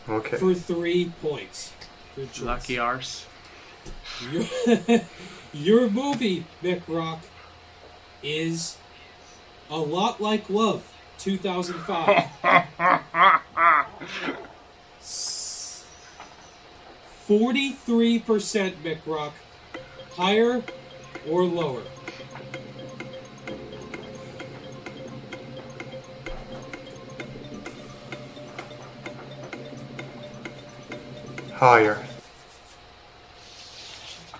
Speaker 1: Okay.
Speaker 3: For 3 points. Good choice.
Speaker 2: Lucky arse.
Speaker 3: Your movie, Mick Rock, is A Lot Like Love, 2005. 43%, Mick Rock. Higher or lower?
Speaker 1: Higher.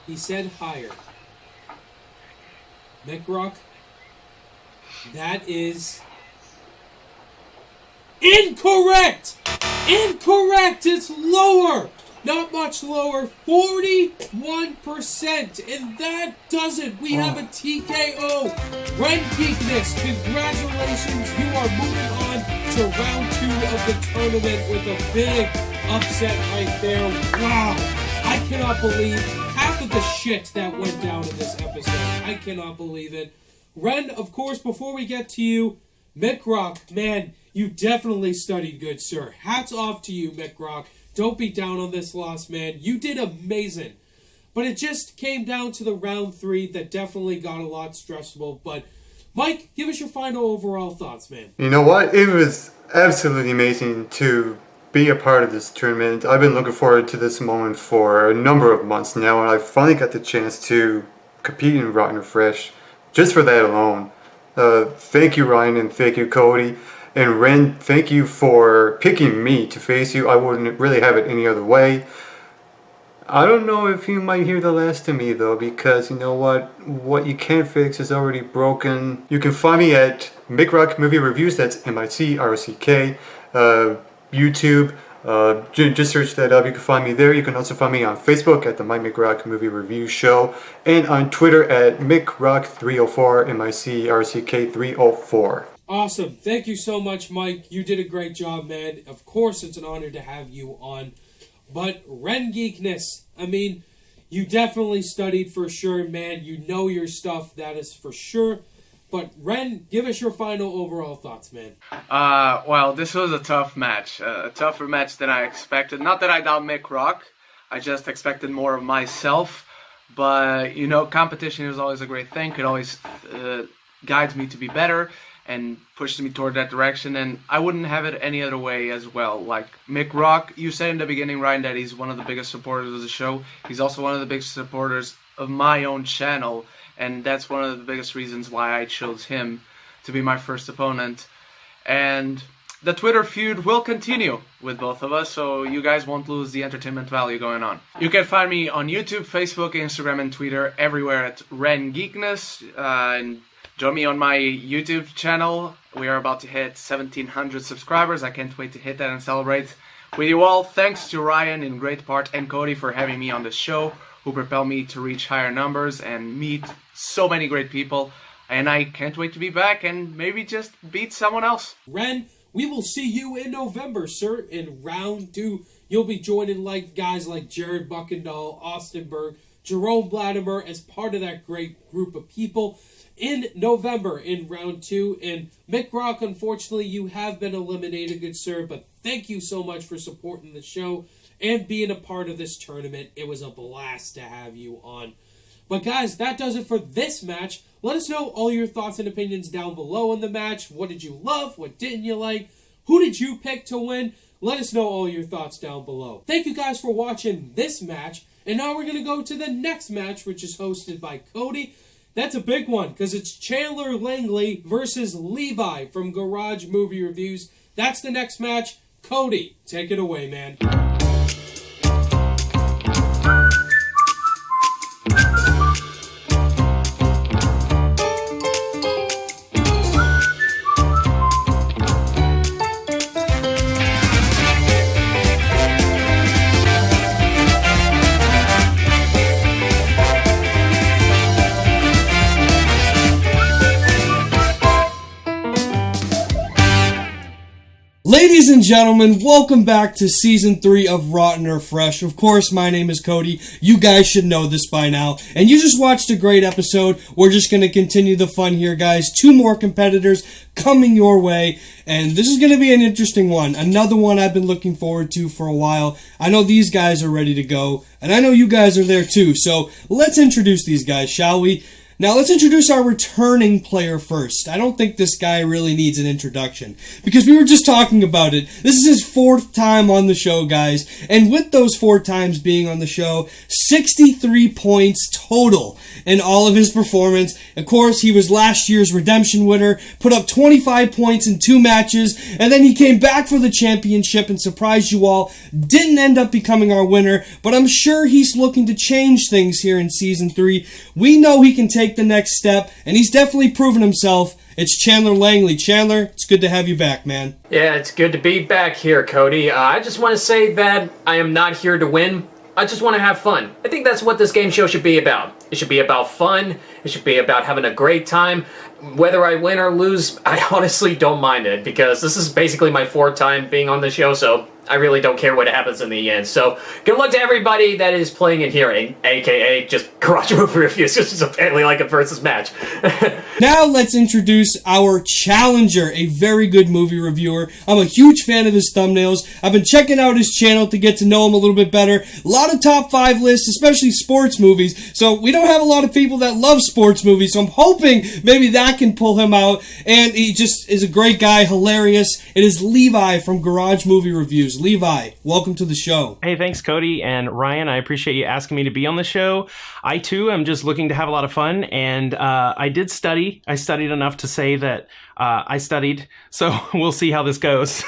Speaker 3: He said higher. Mick Rock, that is incorrect! Incorrect! It's lower! Not much lower. 41%. And that does it. We have a TKO. Ren Geekness, congratulations. You are moving on to round 2 of the tournament with a big upset right there. Wow. I cannot believe half of the shit that went down in this episode. I cannot believe it. Ren, of course, before we get to you, Mick Rock, man, you definitely studied good, sir. Hats off to you, Mick Rock. Don't be down on this loss, man. You did amazing. But it just came down to the round 3 that definitely got a lot stressful. But, Mike, give us your final overall thoughts, man.
Speaker 1: You know what? It was absolutely amazing to be a part of this tournament. I've been looking forward to this moment for a number of months now, and I finally got the chance to compete in Rotten or Fresh just for that alone. Thank you, Ryan, and thank you, Cody. And Ren, thank you for picking me to face you. I wouldn't really have it any other way. I don't know if you might hear the last of me, though, because you know what? What you can't fix is already broken. You can find me at Mick Rock Movie Reviews. That's MICRCK. YouTube. Just search that up. You can find me there. You can also find me on Facebook at the My Mick Rock Movie Review Show. And on Twitter at MickRock304, MICRCK304.
Speaker 3: Awesome. Thank you so much, Mike. You did a great job, man. Of course, it's an honor to have you on. But Ren Geekness, I mean, you definitely studied for sure, man. You know your stuff, that is for sure. But Ren, give us your final overall thoughts, man.
Speaker 2: Well, this was a tough match. A tougher match than I expected. Not that I doubt Mick Rock. I just expected more of myself. But, you know, competition is always a great thing. It always guides me to be better and pushes me toward that direction. And I wouldn't have it any other way as well. Like, Mick Rock, you said in the beginning, Ryan, that he's one of the biggest supporters of the show. He's also one of the biggest supporters of my own channel. And that's one of the biggest reasons why I chose him to be my first opponent. And the Twitter feud will continue with both of us, so you guys won't lose the entertainment value going on. You can find me on YouTube, Facebook, Instagram, and Twitter, everywhere at Ren Geekness. And join me on my YouTube channel. We are about to hit 1,700 subscribers. I can't wait to hit that and celebrate with you all. Thanks to Ryan in great part and Cody for having me on the show, who propelled me to reach higher numbers and meet so many great people. And I can't wait to be back and maybe just beat someone else.
Speaker 3: Ren, we will see you in November, sir, in round 2. You'll be joining guys like Jared Buckendahl, Austin Berg, Jerome Vladimir as part of that great group of people in November in round 2. And Mick Rock, unfortunately, you have been eliminated, good sir, but thank you so much for supporting the show and being a part of this tournament. It was a blast to have you on. But guys, that does it for this match. Let us know all your thoughts and opinions down below in the match. What did you love? What didn't you like? Who did you pick to win? Let us know all your thoughts down below. Thank you guys for watching this match. And now we're going to go to the next match, which is hosted by Cody. That's a big one, because it's Chandler Langley versus Levi from Garage Movie Reviews. That's the next match. Cody, take it away, man. Ladies and gentlemen, welcome back to Season 3 of Rotten or Fresh. Of course, my name is Cody. You guys should know this by now. And you just watched a great episode. We're just going to continue the fun here, guys. 2 more competitors coming your way. And this is going to be an interesting one. Another one I've been looking forward to for a while. I know these guys are ready to go. And I know you guys are there too. So let's introduce these guys, shall we? Now, let's introduce our returning player first. I don't think this guy really needs an introduction, because we were just talking about it. This is his 4th time on the show, guys, and with those 4 times being on the show, 63 points total in all of his performance. Of course, he was last year's redemption winner, put up 25 points in 2 matches, and then he came back for the championship and surprised you all. Didn't end up becoming our winner, but I'm sure he's looking to change things here in Season 3. We know he can take the next step, and he's definitely proven himself. It's Chandler Langley. Chandler, it's good to have you back, man.
Speaker 4: Yeah, it's good to be back here, Cody. I just want to say that I am not here to win. I just want to have fun. I think that's what this game show should be about. It should be about fun. It should be about having a great time. Whether I win or lose, I honestly don't mind it, because this is basically my 4th time being on the show, so I really don't care what happens in the end. So, good luck to everybody that is playing in here, aka just Garage Movie Reviews, which is apparently like a versus match.
Speaker 3: Now let's introduce our challenger, a very good movie reviewer. I'm a huge fan of his thumbnails. I've been checking out his channel to get to know him a little bit better. A lot of top 5 lists, especially sports movies. So we don't have a lot of people that love sports movies, so I'm hoping maybe that can pull him out. And he just is a great guy, hilarious. It is Levi from Garage Movie Reviews. Levi, welcome to the show.
Speaker 5: Hey, thanks, Cody and Ryan. I appreciate you asking me to be on the show. I, too, am just looking to have a lot of fun, and I did study. I studied enough to say that I studied, so we'll see how this goes.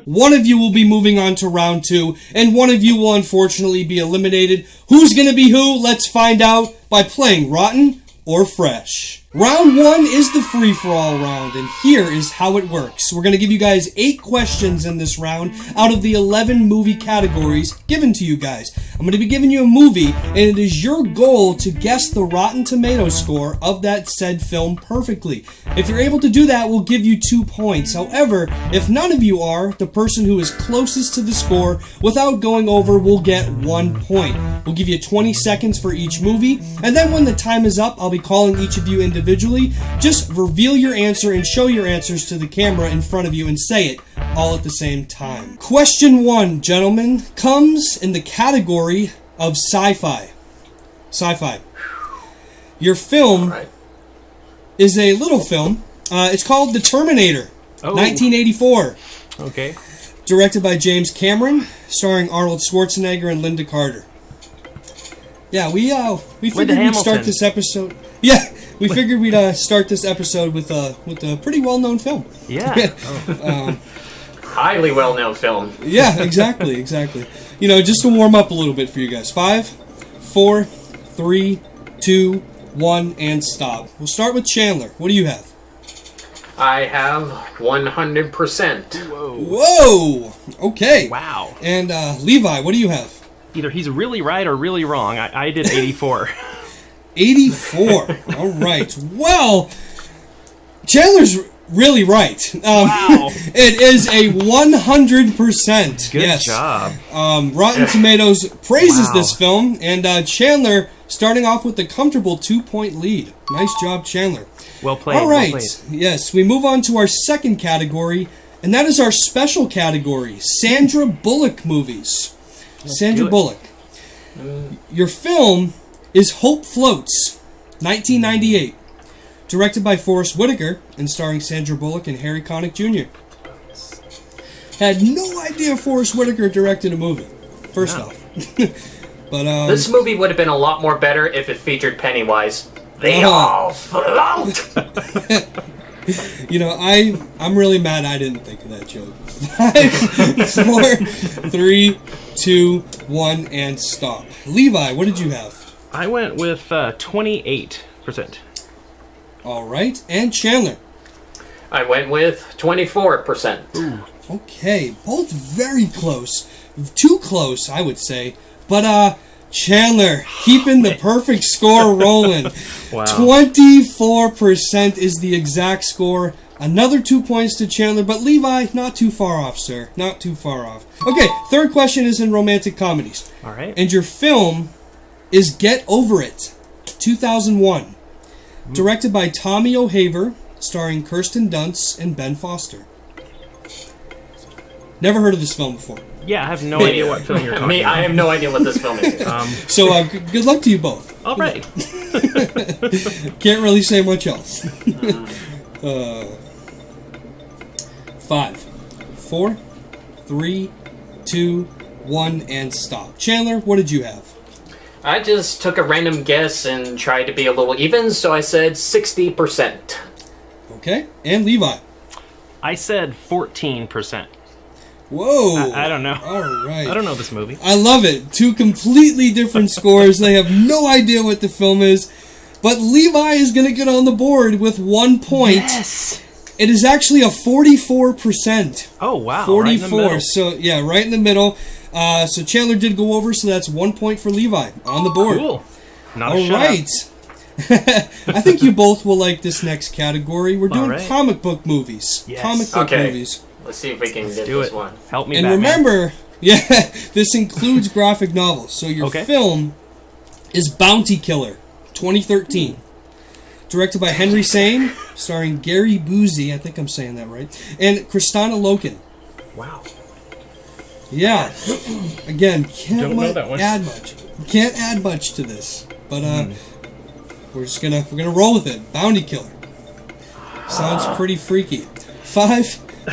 Speaker 3: One of you will be moving on to round 2, and one of you will unfortunately be eliminated. Who's going to be who? Let's find out by playing Rotten or Fresh. Round 1 is the free-for-all round, and here is how it works. We're going to give you guys 8 questions in this round out of the 11 movie categories given to you guys. I'm going to be giving you a movie, and it is your goal to guess the Rotten Tomatoes score of that said film perfectly. If you're able to do that, we'll give you 2 points. However, if none of you are, the person who is closest to the score without going over will get 1 point. We'll give you 20 seconds for each movie, and then when the time is up, I'll be calling each of you individually. Just reveal your answer and show your answers to the camera in front of you and say it all at the same time. Question 1, gentlemen, comes in the category of sci-fi. Sci-fi. Your film is a little film. It's called The Terminator, 1984.
Speaker 5: Okay.
Speaker 3: Directed by James Cameron, starring Arnold Schwarzenegger and Linda Carter. Yeah, we figured we'd start this episode. Yeah, we figured we'd start this episode with a pretty well-known film.
Speaker 5: Yeah.
Speaker 4: Highly well-known film.
Speaker 3: Yeah, exactly. You know, just to warm up a little bit for you guys. 5, 4, 3, 2, 1, and stop. We'll start with Chandler. What do you have?
Speaker 4: I have 100%.
Speaker 3: Whoa! Okay.
Speaker 5: Wow.
Speaker 3: And Levi, what do you have?
Speaker 5: Either he's really right or really wrong. I did 84.
Speaker 3: 84. All right. Well, Chandler's really right.
Speaker 5: Wow.
Speaker 3: It is a 100%.
Speaker 5: Good job.
Speaker 3: Rotten Tomatoes praises this film, and Chandler starting off with a comfortable 2-point lead. Nice job, Chandler.
Speaker 5: Well played.
Speaker 3: All right.
Speaker 5: Well played.
Speaker 3: Yes, we move on to our second category, and that is our special category, Sandra Bullock movies. Sandra Bullock. Your film is Hope Floats, 1998. Directed by Forrest Whitaker and starring Sandra Bullock and Harry Connick Jr. Had no idea Forrest Whitaker directed a movie, first off. But
Speaker 4: This movie would have been a lot more better if it featured Pennywise. They all float!
Speaker 3: I'm really mad I didn't think of that joke. 5, 4, 3, 2, 1, and stop. Levi, what did you have?
Speaker 5: I went with 28%.
Speaker 3: All right, and Chandler.
Speaker 4: I went with 24%.
Speaker 5: Ooh.
Speaker 3: Okay, both very close. Too close, I would say. But, Chandler, keeping the perfect score rolling.
Speaker 5: Wow.
Speaker 3: 24% is the exact score. Another 2 points to Chandler, but Levi, not too far off, sir. Not too far off. Okay, third question is in romantic comedies.
Speaker 5: All right.
Speaker 3: And your film is Get Over It, 2001. Directed by Tommy O'Haver, starring Kirsten Dunst and Ben Foster. Never heard of this film before.
Speaker 5: Yeah, I have no idea what film you're talking about.
Speaker 4: I have no idea what this film is.
Speaker 3: So good luck to you both.
Speaker 5: All right.
Speaker 3: Can't really say much else. 5, 4, 3, 2, 1, and stop. Chandler, what did you have?
Speaker 4: I just took a random guess and tried to be a little even, so I said 60%.
Speaker 3: Okay, and Levi.
Speaker 5: I said 14%.
Speaker 3: Whoa.
Speaker 5: I don't know.
Speaker 3: All right.
Speaker 5: I don't know this movie.
Speaker 3: I love it. Two completely different scores. They have no idea what the film is. But Levi is going to get on the board with 1 point.
Speaker 5: Yes.
Speaker 3: It is actually a 44%.
Speaker 5: Oh, wow.
Speaker 3: 44.
Speaker 5: Right in the middle.
Speaker 3: So, yeah, right in the middle. So Chandler did go over, so that's 1 point for Levi on the board.
Speaker 5: Cool. Not a
Speaker 3: All
Speaker 5: shutout.
Speaker 3: right. I think you both will like this next category. We're doing
Speaker 5: right.
Speaker 3: comic book movies.
Speaker 5: Yes.
Speaker 3: Comic book
Speaker 4: Okay.
Speaker 3: movies.
Speaker 4: Let's see if we can get
Speaker 5: Do
Speaker 4: this
Speaker 5: it.
Speaker 4: one.
Speaker 5: Help me,
Speaker 3: And
Speaker 5: Batman.
Speaker 3: remember, this includes graphic novels. So your film is Bounty Killer, 2013. Directed by Henry Sane, starring Gary Busey, I think I'm saying that right, and Kristana Loken.
Speaker 5: Wow.
Speaker 3: Yeah. Again,
Speaker 5: Don't know that one.
Speaker 3: add much. Can't add much to this, but we're gonna roll with it. Bounty Killer. Sounds pretty freaky. 5,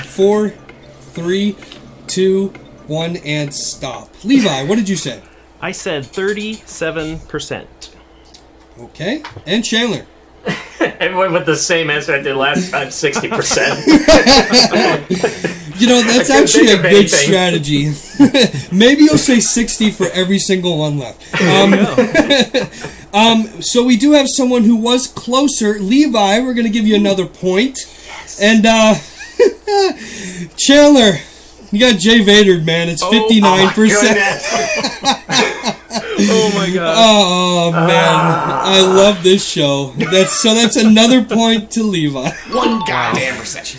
Speaker 3: 4, 3, 2, 1, and stop. Levi, what did you say?
Speaker 5: I said 37%.
Speaker 3: Okay, and Chandler.
Speaker 4: Everyone with the same answer I did last time, 60%.
Speaker 3: That's
Speaker 4: I couldn't
Speaker 3: actually
Speaker 4: think
Speaker 3: a
Speaker 4: of
Speaker 3: good
Speaker 4: anything.
Speaker 3: strategy. Maybe you'll say 60 for every single one left. So we do have someone who was closer. Levi, we're going to give you another point. Yes. And Chandler, you got Jay Vader, man. It's 59%.
Speaker 5: Oh my god.
Speaker 3: Oh man, I love this show. That's another point to Levi.
Speaker 2: One goddamn percent.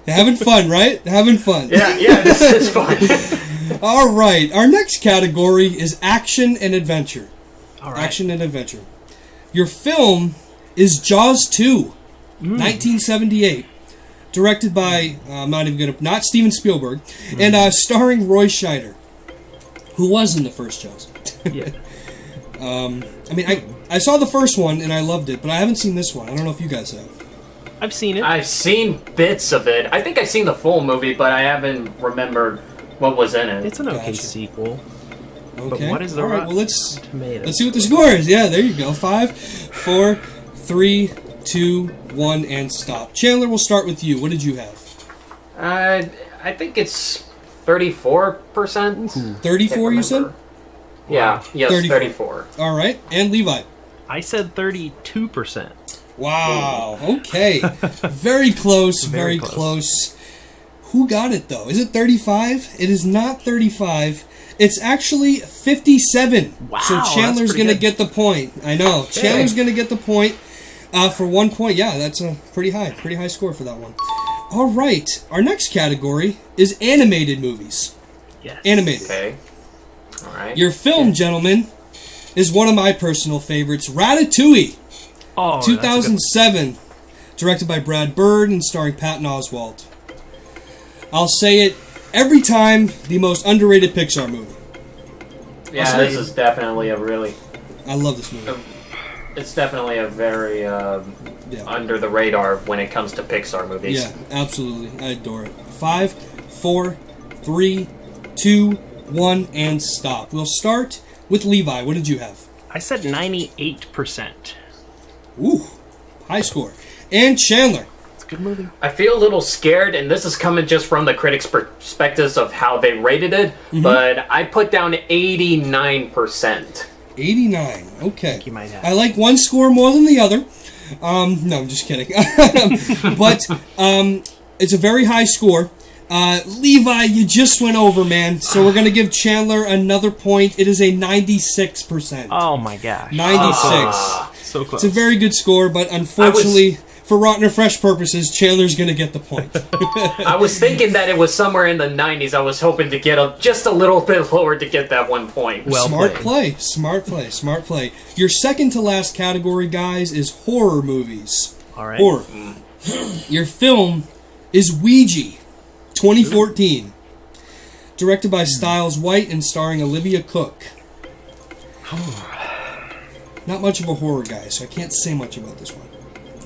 Speaker 3: Having fun, right? Having fun.
Speaker 4: Yeah, this is fun.
Speaker 3: All right, our next category is action and adventure.
Speaker 5: All right.
Speaker 3: Action and adventure. Your film is Jaws 2, 1978. Directed by, not Steven Spielberg, and starring Roy Scheider, who was in the first Jaws.
Speaker 5: Yeah.
Speaker 3: I saw the first one and I loved it, but I haven't seen this one. I don't know if you guys have.
Speaker 5: I've seen it.
Speaker 4: I've seen bits of it. I think I've seen the full movie, but I haven't remembered what was in it.
Speaker 5: It's an okay
Speaker 3: Gotcha.
Speaker 5: sequel.
Speaker 3: Okay.
Speaker 5: But what is the
Speaker 3: All right,
Speaker 5: rock
Speaker 3: well, let's
Speaker 5: tomato?
Speaker 3: see what the score is. Yeah, there you go. 5, 4, 3, 2, 1, and stop. Chandler, we'll start with you. What did you have?
Speaker 4: I think it's 34%.
Speaker 3: 34, you said?
Speaker 4: Yeah, yes,
Speaker 3: 34.
Speaker 4: 34.
Speaker 3: All right, and Levi.
Speaker 5: I said 32%.
Speaker 3: Wow. Okay. Very close. Very close. Who got it though? Is it 35? It is not 35. It's actually 57.
Speaker 5: Wow,
Speaker 3: So Chandler's
Speaker 5: that's
Speaker 3: going to
Speaker 5: pretty good.
Speaker 3: get the point. I know. Chandler's going to get the point for 1 point. Yeah, that's a pretty high score for that one. All right. Our next category is animated movies.
Speaker 5: Yes.
Speaker 3: Animated.
Speaker 4: Okay. All right.
Speaker 3: Your film, gentlemen, is one of my personal favorites, Ratatouille.
Speaker 5: Oh,
Speaker 3: 2007, directed by Brad Bird and starring Patton Oswalt. I'll say it every time, the most underrated Pixar movie.
Speaker 4: Yeah, this is definitely a really...
Speaker 3: I love this movie.
Speaker 4: It's definitely a very under the radar when it comes to Pixar movies.
Speaker 3: Yeah, absolutely. I adore it. 5, 4, 3, 2, 1, and stop. We'll start With Levi, what did you have?
Speaker 5: I said 98%.
Speaker 3: Ooh, high score. And Chandler.
Speaker 5: It's a good movie.
Speaker 4: I feel a little scared, and this is coming just from the critics' perspectives of how they rated it, but I put down 89%.
Speaker 3: 89. Okay.
Speaker 5: You might have.
Speaker 3: I like one score more than the other. No, I'm just kidding. But it's a very high score. Levi, you just went over, man. So we're going to give Chandler another point. It is a 96%.
Speaker 5: Oh my gosh.
Speaker 3: 96.
Speaker 5: So close.
Speaker 3: It's a very good score, but unfortunately, for Rotten or Fresh purposes, Chandler's going to get the point.
Speaker 4: I was thinking that it was somewhere in the 90s. I was hoping to get just a little bit lower to get that 1 point.
Speaker 5: Well
Speaker 3: Smart
Speaker 5: played.
Speaker 3: Smart play. Your second to last category, guys, is horror movies.
Speaker 5: All right.
Speaker 3: Horror. Your film is Ouija, 2014. Directed by Styles White and starring Olivia Cook. Not much of a horror guy, so I can't say much about this one.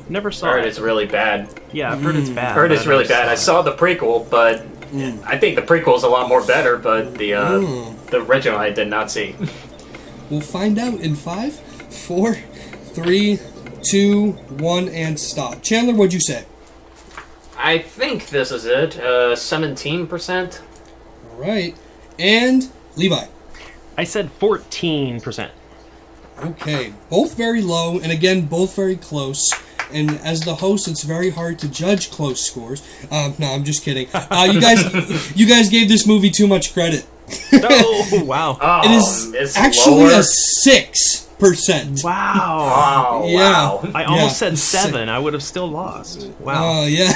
Speaker 5: Never saw
Speaker 4: Heard
Speaker 5: it.
Speaker 4: it's really bad.
Speaker 5: Yeah, I've heard it's bad.
Speaker 4: Heard
Speaker 5: but
Speaker 4: it's really
Speaker 5: never
Speaker 4: bad. I saw the prequel, but I think the prequel is a lot more better, but the original I did not see.
Speaker 3: We'll find out in 5, 4, 3, 2, 1, and stop. Chandler, what'd you say?
Speaker 4: I think this is it. 17%.
Speaker 3: All right. And Levi.
Speaker 5: I said 14%.
Speaker 3: Okay. Both very low, and again, both very close. And as the host, it's very hard to judge close scores. No, I'm just kidding. You guys gave this movie too much credit.
Speaker 5: Oh, wow.
Speaker 3: It is
Speaker 4: it's
Speaker 3: actually
Speaker 4: lower.
Speaker 3: a 6%.
Speaker 5: Wow.
Speaker 4: Oh,
Speaker 3: Yeah.
Speaker 4: wow.
Speaker 5: I almost
Speaker 3: Yeah.
Speaker 5: said 7. I would have still lost. Wow.
Speaker 3: Oh, yeah.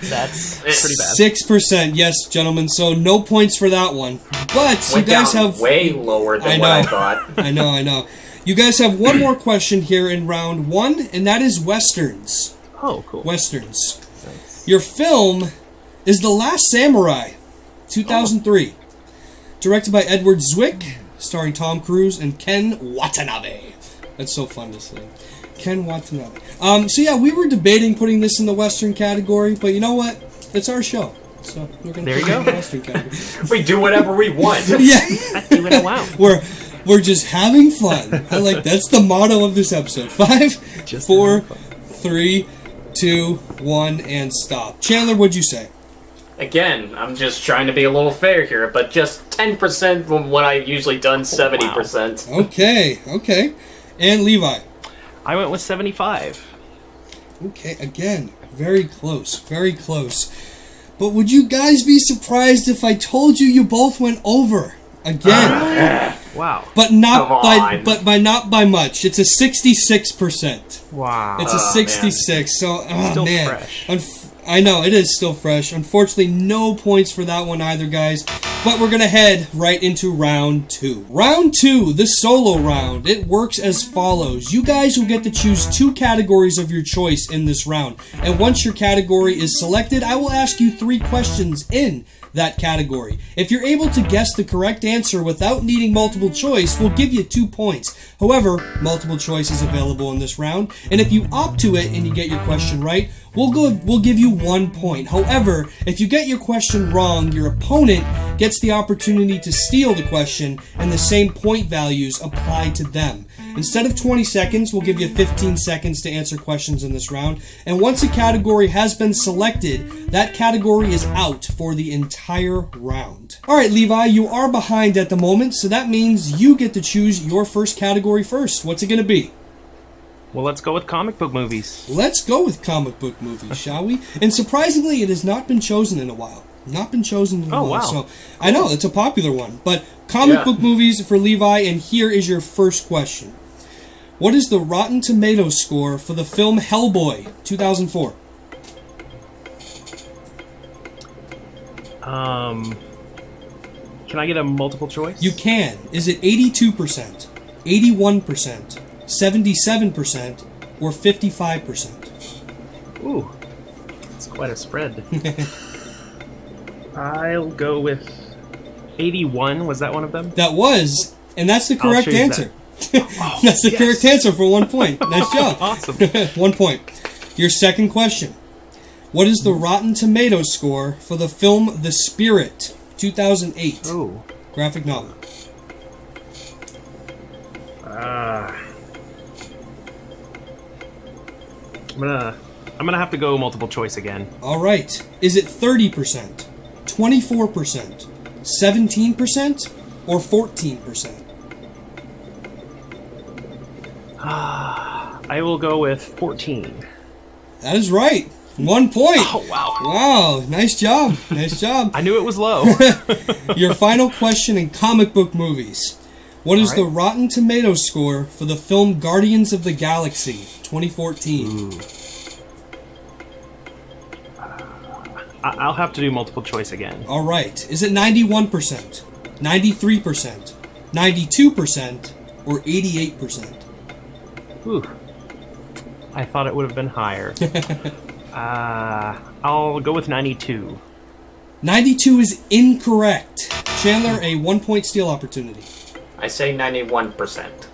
Speaker 5: That's pretty bad.
Speaker 3: 6%, yes, gentlemen. So no points for that one. But you
Speaker 4: Went
Speaker 3: guys
Speaker 4: down
Speaker 3: have
Speaker 4: way lower than what I thought.
Speaker 3: I know. You guys have one more question here in round 1, and that is westerns.
Speaker 5: Oh, cool.
Speaker 3: Westerns. Your film is The Last Samurai, 2003. Directed by Edward Zwick, starring Tom Cruise and Ken Watanabe. That's so fun to say. Ken Watanabe. So yeah, we were debating putting this in the Western category, but you know what? It's our show. So we're going to put it in the Western category.
Speaker 4: We do whatever we want.
Speaker 3: Yeah.
Speaker 5: Wow.
Speaker 3: We're just having fun. I like that's the motto of this episode. 5,
Speaker 5: Just
Speaker 3: 4,
Speaker 5: having fun.
Speaker 3: 3, 2, 1, and stop. Chandler, what'd you say?
Speaker 4: Again, I'm just trying to be a little fair here, but just 10% from what I've usually done, 70%.
Speaker 3: Okay. And Levi.
Speaker 5: I went with 75.
Speaker 3: Okay, again, very close. But would you guys be surprised if I told you both went over again?
Speaker 5: Wow.
Speaker 3: But not
Speaker 4: Come
Speaker 3: by
Speaker 4: on.
Speaker 3: not by much. It's a 66%.
Speaker 5: Wow.
Speaker 3: It's a 66. So,
Speaker 5: Still
Speaker 3: man.
Speaker 5: fresh.
Speaker 3: I know, it is still fresh. Unfortunately, no points for that one either, guys. But we're going to head right into round 2. Round 2, the solo round. It works as follows. You guys will get to choose 2 categories of your choice in this round. And once your category is selected, I will ask you 3 questions in that category. If you're able to guess the correct answer without needing multiple choice, we'll give you 2 points. However, multiple choice is available in this round, and if you opt to it and you get your question right, we'll give you 1 point. However, if you get your question wrong, your opponent gets the opportunity to steal the question, and the same point values apply to them. Instead of 20 seconds, we'll give you 15 seconds to answer questions in this round. And once a category has been selected, that category is out for the entire round. Alright, Levi, you are behind at the moment, so that means you get to choose your first category first. What's it going to be?
Speaker 5: Well, let's go with comic book movies.
Speaker 3: Let's go with comic book movies, shall we? And surprisingly, it has not been chosen in a while.
Speaker 5: Oh, wow.
Speaker 3: So I know, it's a popular one. But comic book movies for Levi, and here is your first question. What is the Rotten Tomatoes score for the film Hellboy, 2004?
Speaker 5: Can I get a multiple choice?
Speaker 3: You can. Is it 82%, 81%, 77%, or 55%?
Speaker 5: Ooh, it's quite a spread. I'll go with 81. Was that one of them?
Speaker 3: That was, and that's the
Speaker 5: I'll
Speaker 3: correct
Speaker 5: choose
Speaker 3: answer.
Speaker 5: Oh,
Speaker 3: That's the
Speaker 5: yes.
Speaker 3: correct answer for 1 point. Nice job.
Speaker 5: Awesome.
Speaker 3: 1 point. Your second question. What is the Rotten Tomatoes score for the film The Spirit, 2008?
Speaker 5: Oh.
Speaker 3: Graphic novel.
Speaker 5: I'm gonna have to go multiple choice again.
Speaker 3: All right. Is it 30%, 24%, 17%, or 14%?
Speaker 5: I will go with 14.
Speaker 3: That is right. 1 point.
Speaker 5: Oh, wow.
Speaker 3: Wow. Nice job. Nice job.
Speaker 5: I knew it was low.
Speaker 3: Your final question in comic book movies. What is the Rotten Tomatoes score for the film Guardians of the Galaxy 2014?
Speaker 5: Ooh. I'll have to do multiple choice again.
Speaker 3: All right. Is it 91%, 93%, 92%, or 88%?
Speaker 5: Ooh. I thought it would have been higher. I'll go with 92.
Speaker 3: 92 is incorrect. Chandler, a 1-point steal opportunity.
Speaker 4: I say 91%.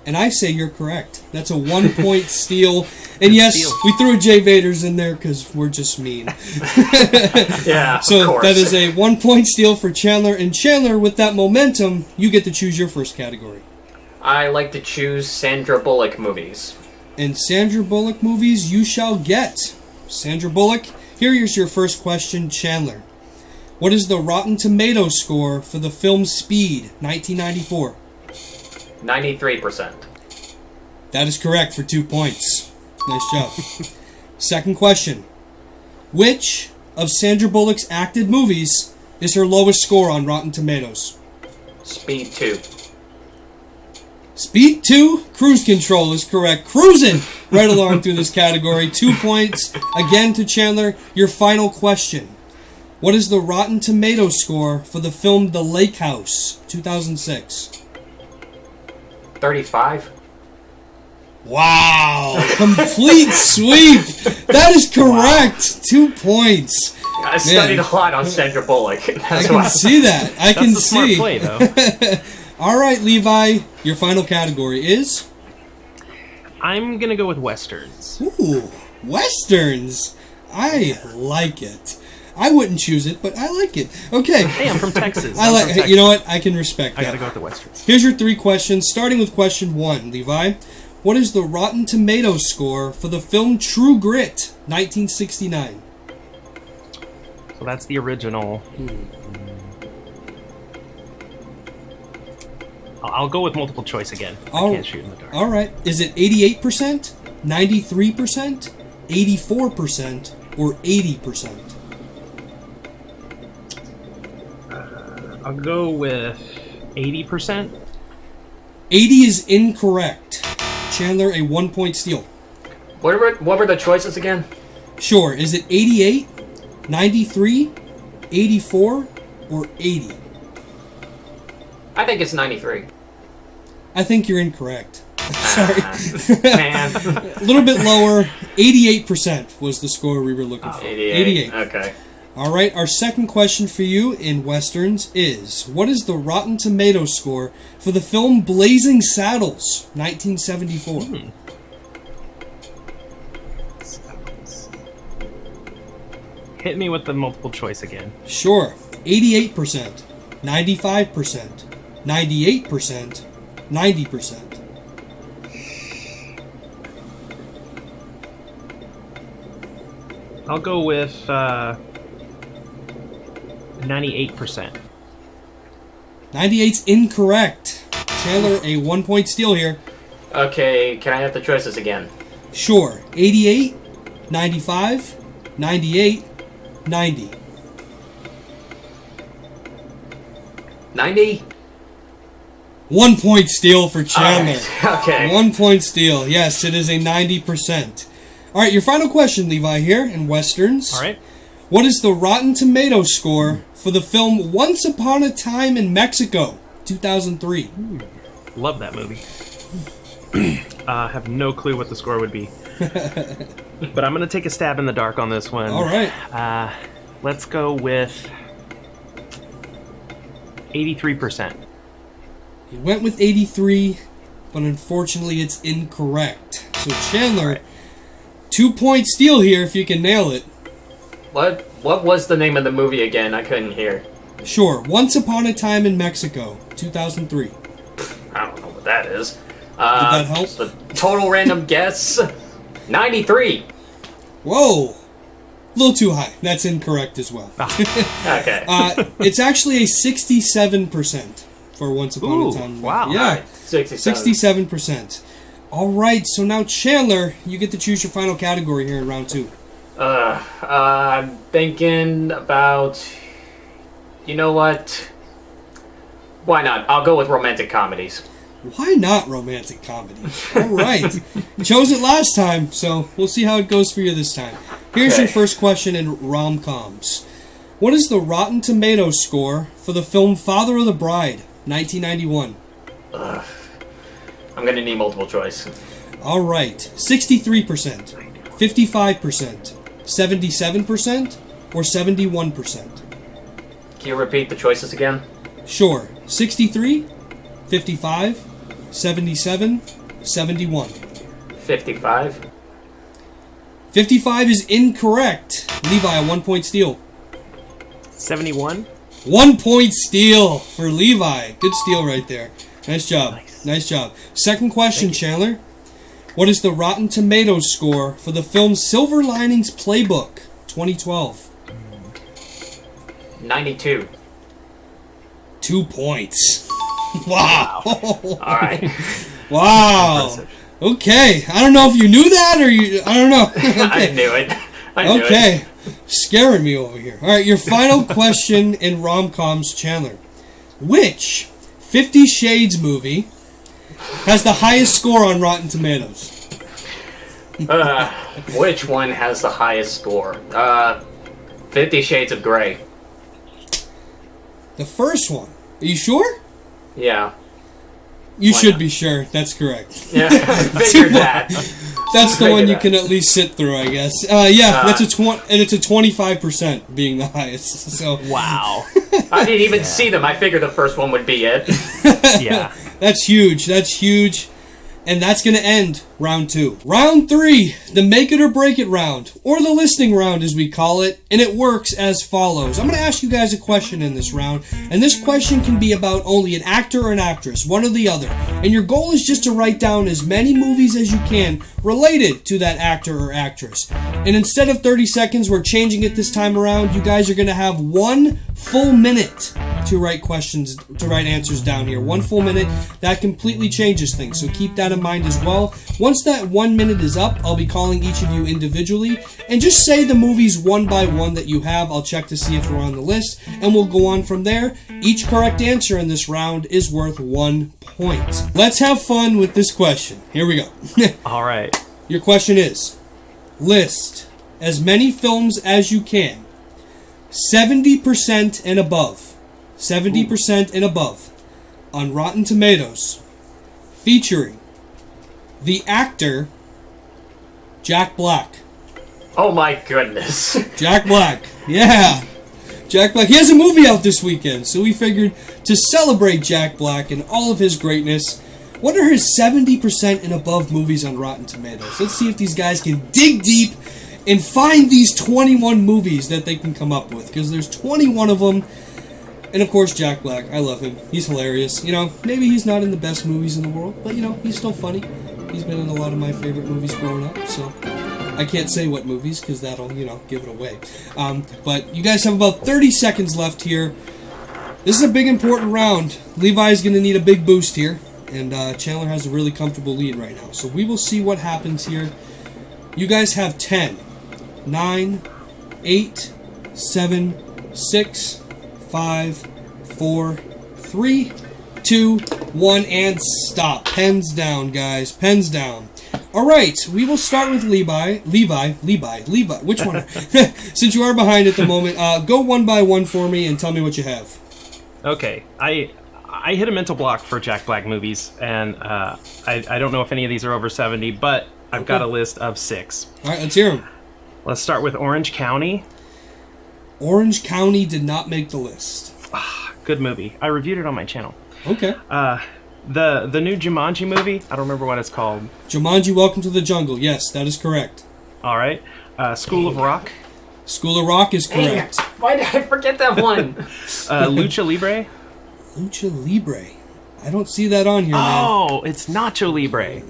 Speaker 3: And I say you're correct. That's a 1-point steal. And yes,
Speaker 5: steal.
Speaker 3: we threw a Jay Vaders in there because we're just mean.
Speaker 4: Yeah,
Speaker 3: So
Speaker 4: of course.
Speaker 3: that is a 1-point steal for Chandler. And Chandler, with that momentum, you get to choose your first category.
Speaker 4: I like to choose Sandra Bullock movies.
Speaker 3: And Sandra Bullock movies you shall get. Sandra Bullock, here is your first question, Chandler. What is the Rotten Tomatoes score for the film Speed, 1994?
Speaker 4: 93%.
Speaker 3: That is correct for 2 points. Nice job. Second question. Which of Sandra Bullock's acted movies is her lowest score on Rotten Tomatoes?
Speaker 4: Speed 2.
Speaker 3: Speed 2, Cruise Control is correct. Cruising right along through this category. 2 points. Again to Chandler. Your final question. What is the Rotten Tomatoes score for the film The Lake House, 2006?
Speaker 4: 35.
Speaker 3: Wow! Complete sweep! That is correct! 2 points.
Speaker 4: I studied a lot on Sandra Bullock.
Speaker 3: I
Speaker 4: That's
Speaker 3: can
Speaker 4: why.
Speaker 3: see that. I can
Speaker 5: That's a smart
Speaker 3: see.
Speaker 5: play, though.
Speaker 3: All right, Levi, your final category is?
Speaker 5: I'm gonna go with westerns.
Speaker 3: Ooh, Westerns. I like it. I wouldn't choose it, but I like it. Okay.
Speaker 5: Hey, I'm from Texas.
Speaker 3: I
Speaker 5: I'm
Speaker 3: like.
Speaker 5: from Texas.
Speaker 3: You know what? I can respect
Speaker 5: I
Speaker 3: that.
Speaker 5: gotta go with the westerns.
Speaker 3: Here's your 3 questions, starting with question 1, Levi. What is the Rotten Tomatoes score for the film True Grit, 1969?
Speaker 5: So that's the original. I'll go with multiple choice again. I can't shoot in the dark.
Speaker 3: All right. Is it 88%, 93%, 84%, or 80%?
Speaker 5: I'll go with 80%.
Speaker 3: 80 is incorrect. Chandler, a 1-point steal.
Speaker 4: What were the choices again?
Speaker 3: Sure. Is it 88, 93, 84, or 80?
Speaker 4: I think it's 93.
Speaker 3: I think you're incorrect. Sorry.
Speaker 4: Man.
Speaker 3: A little bit lower. 88% was the score we were looking for.
Speaker 4: 88. Okay.
Speaker 3: All right, our second question for you in Westerns is, what is the Rotten Tomatoes score for the film Blazing Saddles, 1974?
Speaker 5: Hit me with the multiple choice again.
Speaker 3: Sure. 88%, 95%, 98%, 90%.
Speaker 5: I'll go with 98%.
Speaker 3: 98's incorrect. Taylor, a 1-point steal here.
Speaker 4: Okay, can I have the choices again?
Speaker 3: Sure. 88, 95, 98, 90.
Speaker 4: 90?
Speaker 3: 1-point steal for Chandler.
Speaker 4: Okay.
Speaker 3: 1-point steal. Yes, it is a 90%. All right, your final question, Levi, here in Westerns.
Speaker 5: All right.
Speaker 3: What is the Rotten Tomatoes score for the film Once Upon a Time in Mexico, 2003?
Speaker 5: Love that movie. Have no clue what the score would be. But I'm going to take a stab in the dark on this one.
Speaker 3: All right.
Speaker 5: Let's go with 83%.
Speaker 3: You went with 83, but unfortunately it's incorrect. So Chandler, 2-point steal here if you can nail it.
Speaker 4: What was the name of the movie again? I couldn't hear.
Speaker 3: Sure. Once Upon a Time in Mexico, 2003.
Speaker 4: I don't know what that is.
Speaker 3: Did that help?
Speaker 4: The total random guess, 93.
Speaker 3: Whoa! A little too high. That's incorrect as well.
Speaker 4: Okay.
Speaker 3: It's actually a 67% for Once Upon a Time.
Speaker 5: Wow.
Speaker 3: Yeah.
Speaker 4: 67.
Speaker 3: 67%. All right, so now Chandler, you get to choose your final category here in round 2.
Speaker 4: I'm thinking about... You know what? Why not? I'll go with romantic comedies.
Speaker 3: Why not romantic comedy? All right. You chose it last time, so we'll see how it goes for you this time. Here's your first question in rom-coms. What is the Rotten Tomatoes score for the film Father of the Bride, 1991?
Speaker 4: I'm gonna need multiple choice.
Speaker 3: All right. 63%, 55%, 77%, or 71%?
Speaker 4: Can you repeat the choices again?
Speaker 3: Sure. 63, 55, 77, 71.
Speaker 4: 55.
Speaker 3: 55 is incorrect. Levi, a 1-point steal.
Speaker 5: 71.
Speaker 3: 1-point steal for Levi. Good steal right there. Nice job. Nice job. Second question, Chandler. What is the Rotten Tomatoes score for the film Silver Linings Playbook, 2012?
Speaker 4: 92.
Speaker 3: 2 points. Wow.
Speaker 4: All right.
Speaker 3: Wow. Okay. I don't know if you knew that or you... I don't know. Okay.
Speaker 4: I knew it. I knew
Speaker 3: Okay. Scaring me over here. All right, your final question in rom-coms, Chandler. Which 50 Shades movie has the highest score on Rotten Tomatoes?
Speaker 4: Which one has the highest score? 50 Shades of Grey.
Speaker 3: The first one. Are you sure?
Speaker 4: Yeah.
Speaker 3: You
Speaker 4: Why
Speaker 3: should
Speaker 4: not?
Speaker 3: be sure. That's correct.
Speaker 4: Yeah. Figured that.
Speaker 3: That's the one you
Speaker 4: that.
Speaker 3: can at least sit through, I guess. Yeah, that's and it's a 25% being the highest. So
Speaker 5: Wow.
Speaker 4: I didn't even see them. I figured the first one would be it.
Speaker 5: Yeah.
Speaker 3: that's huge. That's huge. And that's going to end round 2. Round 3, the make it or break it round, or the listening round as we call it, and it works as follows. I'm going to ask you guys a question in this round, and this question can be about only an actor or an actress, one or the other. And your goal is just to write down as many movies as you can related to that actor or actress. And instead of 30 seconds, we're changing it this time around. You guys are going to have 1 full minute to write answers down here. 1 full minute. That completely changes things, so keep that in mind as well. Once that 1 minute is up, I'll be calling each of you individually, and just say the movies one by one that you have. I'll check to see if they're on the list, and we'll go on from there. Each correct answer in this round is worth 1 point. Let's have fun with this question. Here we go.
Speaker 5: All right.
Speaker 3: Your question is, list as many films as you can, 70% and above, 70% and above, on Rotten Tomatoes, featuring the actor Jack Black.
Speaker 4: Oh my goodness.
Speaker 3: Jack Black, yeah. Jack Black. He has a movie out this weekend, so we figured to celebrate Jack Black and all of his greatness, what are his 70% and above movies on Rotten Tomatoes? Let's see if these guys can dig deep and find these 21 movies that they can come up with, because there's 21 of them. And of course, Jack Black, I love him. He's hilarious. You know, maybe he's not in the best movies in the world, but you know, he's still funny. He's been in a lot of my favorite movies growing up, so I can't say what movies, because that'll, you know, give it away. But you guys have about 30 seconds left here. This is a big, important round. Levi's going to need a big boost here, and Chandler has a really comfortable lead right now. So we will see what happens here. You guys have 10, 9, 8, 7, 6, 5, 4, 3, 2, 1, and stop. Pens down, guys. Pens down. All right, we will start with Levi. Which one? Since you are behind at the moment, go one by one for me and tell me what you have.
Speaker 5: Okay. I hit a mental block for Jack Black movies, and I don't know if any of these are over 70, but I've got a list of 6.
Speaker 3: All right, let's hear them.
Speaker 5: Let's start with Orange County.
Speaker 3: Orange County did not make the list.
Speaker 5: Good movie. I reviewed it on my channel.
Speaker 3: Okay.
Speaker 5: The new Jumanji movie, I don't remember what it's called.
Speaker 3: Jumanji, Welcome to the Jungle. Yes, that is correct.
Speaker 5: All right. School of Rock.
Speaker 3: School of Rock is correct.
Speaker 4: Why did I forget that one?
Speaker 5: Lucha Libre.
Speaker 3: Lucha Libre. I don't see that on here, man.
Speaker 5: Oh, it's Nacho Libre.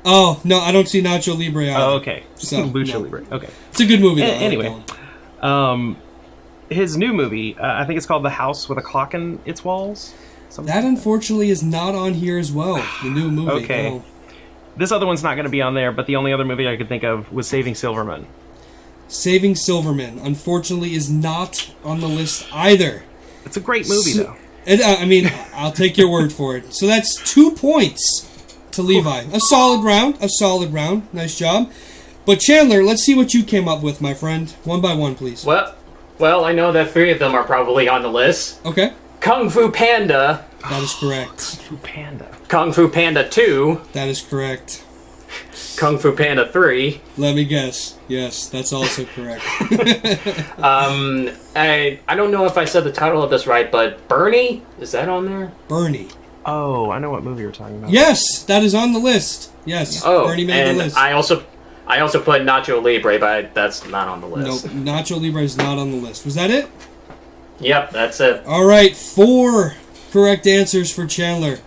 Speaker 3: Oh, no, I don't see Nacho Libre either.
Speaker 5: Oh, okay.
Speaker 3: So,
Speaker 5: Lucha
Speaker 3: no.
Speaker 5: Libre. Okay.
Speaker 3: It's a good movie, though.
Speaker 5: Anyway, his new movie, I think it's called The House with a Clock in Its Walls.
Speaker 3: That, unfortunately, is not on here as well, the new movie.
Speaker 5: Okay.
Speaker 3: No.
Speaker 5: This other one's not going to be on there, but the only other movie I could think of was Saving Silverman.
Speaker 3: Saving Silverman, unfortunately, is not on the list either.
Speaker 5: It's a great movie, though.
Speaker 3: I mean, I'll take your word for it. So that's 2 points to Levi. A solid round. Nice job. But Chandler, let's see what you came up with, my friend. One by one, please.
Speaker 4: Well, I know that 3 of them are probably on the list.
Speaker 3: Okay.
Speaker 4: Kung Fu Panda.
Speaker 3: That is correct.
Speaker 4: Kung Fu Panda 2.
Speaker 3: That is correct.
Speaker 4: Kung Fu Panda 3.
Speaker 3: Let me guess. Yes, that's also correct.
Speaker 4: I don't know if I said the title of this right, but Bernie? Is that on there?
Speaker 3: Bernie.
Speaker 5: Oh, I know what movie you're talking about.
Speaker 3: Yes, that is on the list. Yes, Bernie made the list.
Speaker 4: I also put Nacho Libre, but that's not on the list.
Speaker 3: Nope, Nacho Libre is not on the list. Was that it?
Speaker 4: Yep, that's it.
Speaker 3: All right, 4 correct answers for Chandler.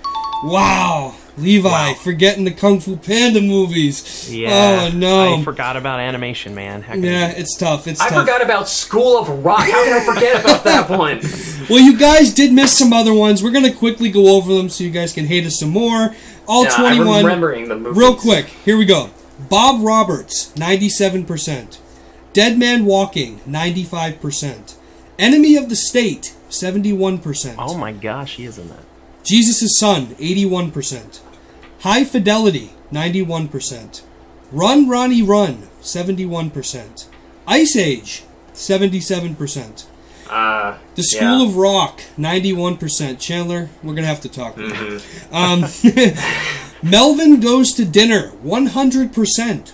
Speaker 3: Wow. Levi, forgetting the Kung Fu Panda movies.
Speaker 5: Yeah.
Speaker 3: Oh, no.
Speaker 5: I forgot about animation, man.
Speaker 3: Yeah, it's tough.
Speaker 4: I forgot about School of Rock. How did I forget about that one?
Speaker 3: Well, you guys did miss some other ones. We're going to quickly go over them so you guys can hate us some more. All 21.
Speaker 4: I'm remembering the movies.
Speaker 3: Real quick, here we go. Bob Roberts, 97%. Dead Man Walking, 95%. Enemy of the State, 71%.
Speaker 5: Oh my gosh, he is in that.
Speaker 3: Jesus' Son, 81%. High Fidelity, 91%. Run, Ronnie, Run, 71%. Ice Age, 77%. The School of Rock, 91%. Chandler, we're going to have to talk about it. Melvin Goes to Dinner, 100%.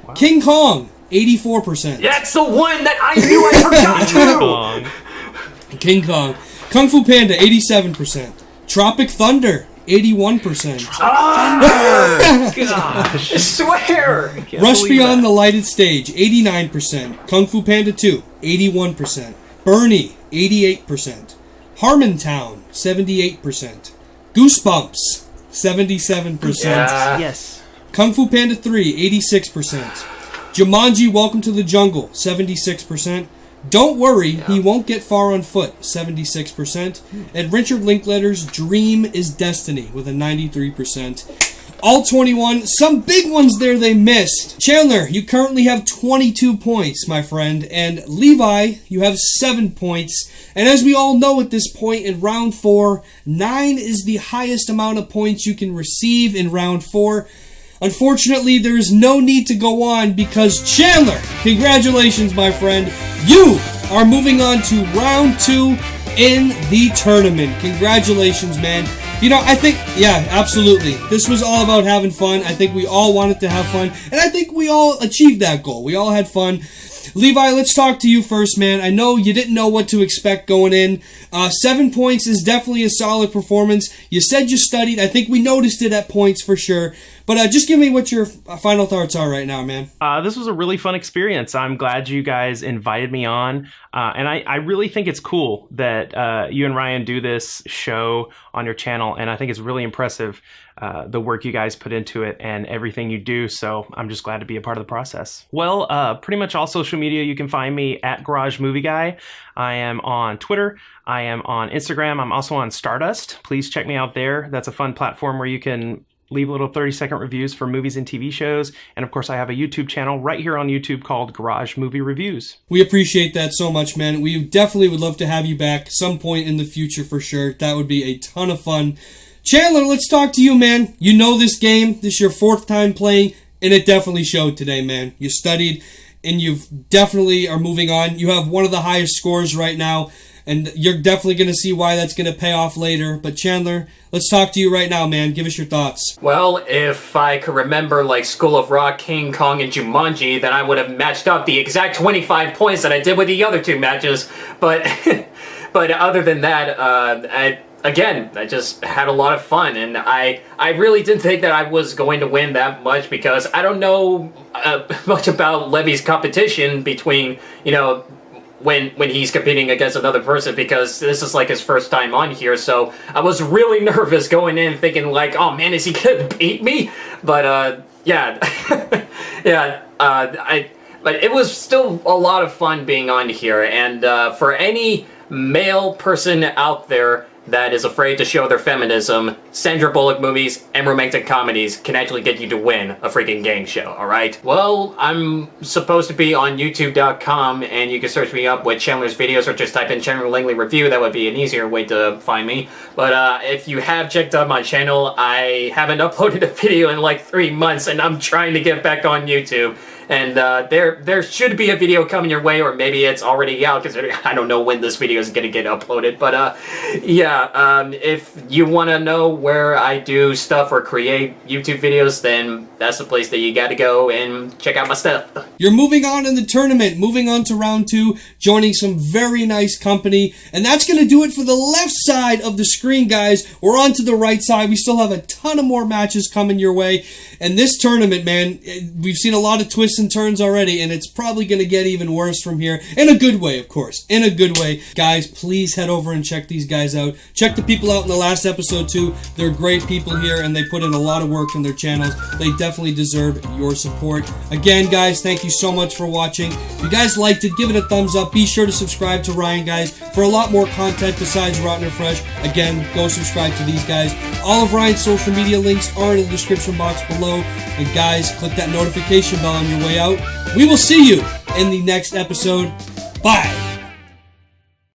Speaker 3: Wow. King Kong, 84%.
Speaker 4: That's the one that I knew I forgot to.
Speaker 3: King Kong. Kung Fu Panda, 87%. Tropic Thunder, 81%.
Speaker 4: Gosh. I swear.
Speaker 3: Rush Beyond the Lighted Stage, 89%. Kung Fu Panda 2, 81%. Bernie, 88%. Harmontown, 78%. Goosebumps, 77%.
Speaker 4: Yeah.
Speaker 5: Yes.
Speaker 3: Kung Fu Panda 3, 86%. Jumanji, Welcome to the Jungle, 76%. Don't Worry, He Won't Get Far on Foot, 76%. And Richard Linklater's Dream is Destiny with a 93%. All 21. Some big ones there they missed. Chandler, you currently have 22 points, my friend. And Levi, you have 7 points. And as we all know at this point in round 4, 9 is the highest amount of points you can receive in round 4. Unfortunately, there is no need to go on because Chandler, congratulations, my friend. You are moving on to round 2 in the tournament. Congratulations, man. You know, I think, yeah, absolutely. This was all about having fun. I think we all wanted to have fun. And I think we all achieved that goal. We all had fun. Levi, let's talk to you first, man. I know you didn't know what to expect going in. 7 points is definitely a solid performance. You said you studied. I think we noticed it at points for sure. But just give me what your final thoughts are right now, man.
Speaker 5: This was a really fun experience. I'm glad you guys invited me on. And I really think it's cool that you and Ryan do this show on your channel. And I think it's really impressive, the work you guys put into it and everything you do. So I'm just glad to be a part of the process. Well, pretty much all social media, you can find me at Garage Movie Guy. I am on Twitter. I am on Instagram. I'm also on Stardust. Please check me out there. That's a fun platform where you can leave little 30-second reviews for movies and TV shows. And of course, I have a YouTube channel right here on YouTube called Garage Movie Reviews.
Speaker 3: We appreciate that so much, man. We definitely would love to have you back some point in the future for sure. That would be a ton of fun. Chandler, let's talk to you, man. You know this game. This is your 4th time playing, and it definitely showed today, man. You studied, and you definitely are moving on. You have one of the highest scores right now, and you're definitely going to see why that's going to pay off later. But Chandler, let's talk to you right now, man. Give us your thoughts.
Speaker 4: Well, if I could remember like School of Rock, King Kong, and Jumanji, then I would have matched up the exact 25 points that I did with the other 2 matches. But but other than that, I just had a lot of fun, and I really didn't think that I was going to win that much because I don't know much about Levy's competition between, you know, when he's competing against another person, because this is like his first time on here, so I was really nervous going in thinking like, oh man, is he gonna beat me? But yeah. But it was still a lot of fun being on here, and for any male person out there that is afraid to show their feminism, Sandra Bullock movies and romantic comedies can actually get you to win a freaking game show, alright? Well, I'm supposed to be on YouTube.com, and you can search me up with Chandler's videos, or just type in Chandler Langley Review. That would be an easier way to find me. But if you have checked out my channel, I haven't uploaded a video in like 3 months, and I'm trying to get back on YouTube. And there should be a video coming your way, or maybe it's already out, because I don't know when this video is going to get uploaded. But yeah, if you want to know where I do stuff or create YouTube videos, then that's the place that you got to go and check out my stuff.
Speaker 3: You're moving on in the tournament, moving on to round 2, joining some very nice company. And that's going to do it for the left side of the screen, guys. We're on to the right side. We still have a ton of more matches coming your way. And this tournament, man, we've seen a lot of twists and turns already, and it's probably going to get even worse from here. In a good way, of course. In a good way. Guys, please head over and check these guys out. Check the people out in the last episode, too. They're great people here, and they put in a lot of work in their channels. They definitely deserve your support. Again, guys, thank you so much for watching. If you guys liked it, give it a thumbs up. Be sure to subscribe to Ryan, guys, for a lot more content besides Rotten or Fresh. Again, go subscribe to these guys. All of Ryan's social media links are in the description box below. And guys, click that notification bell on your way out. We will see you in the next episode. Bye.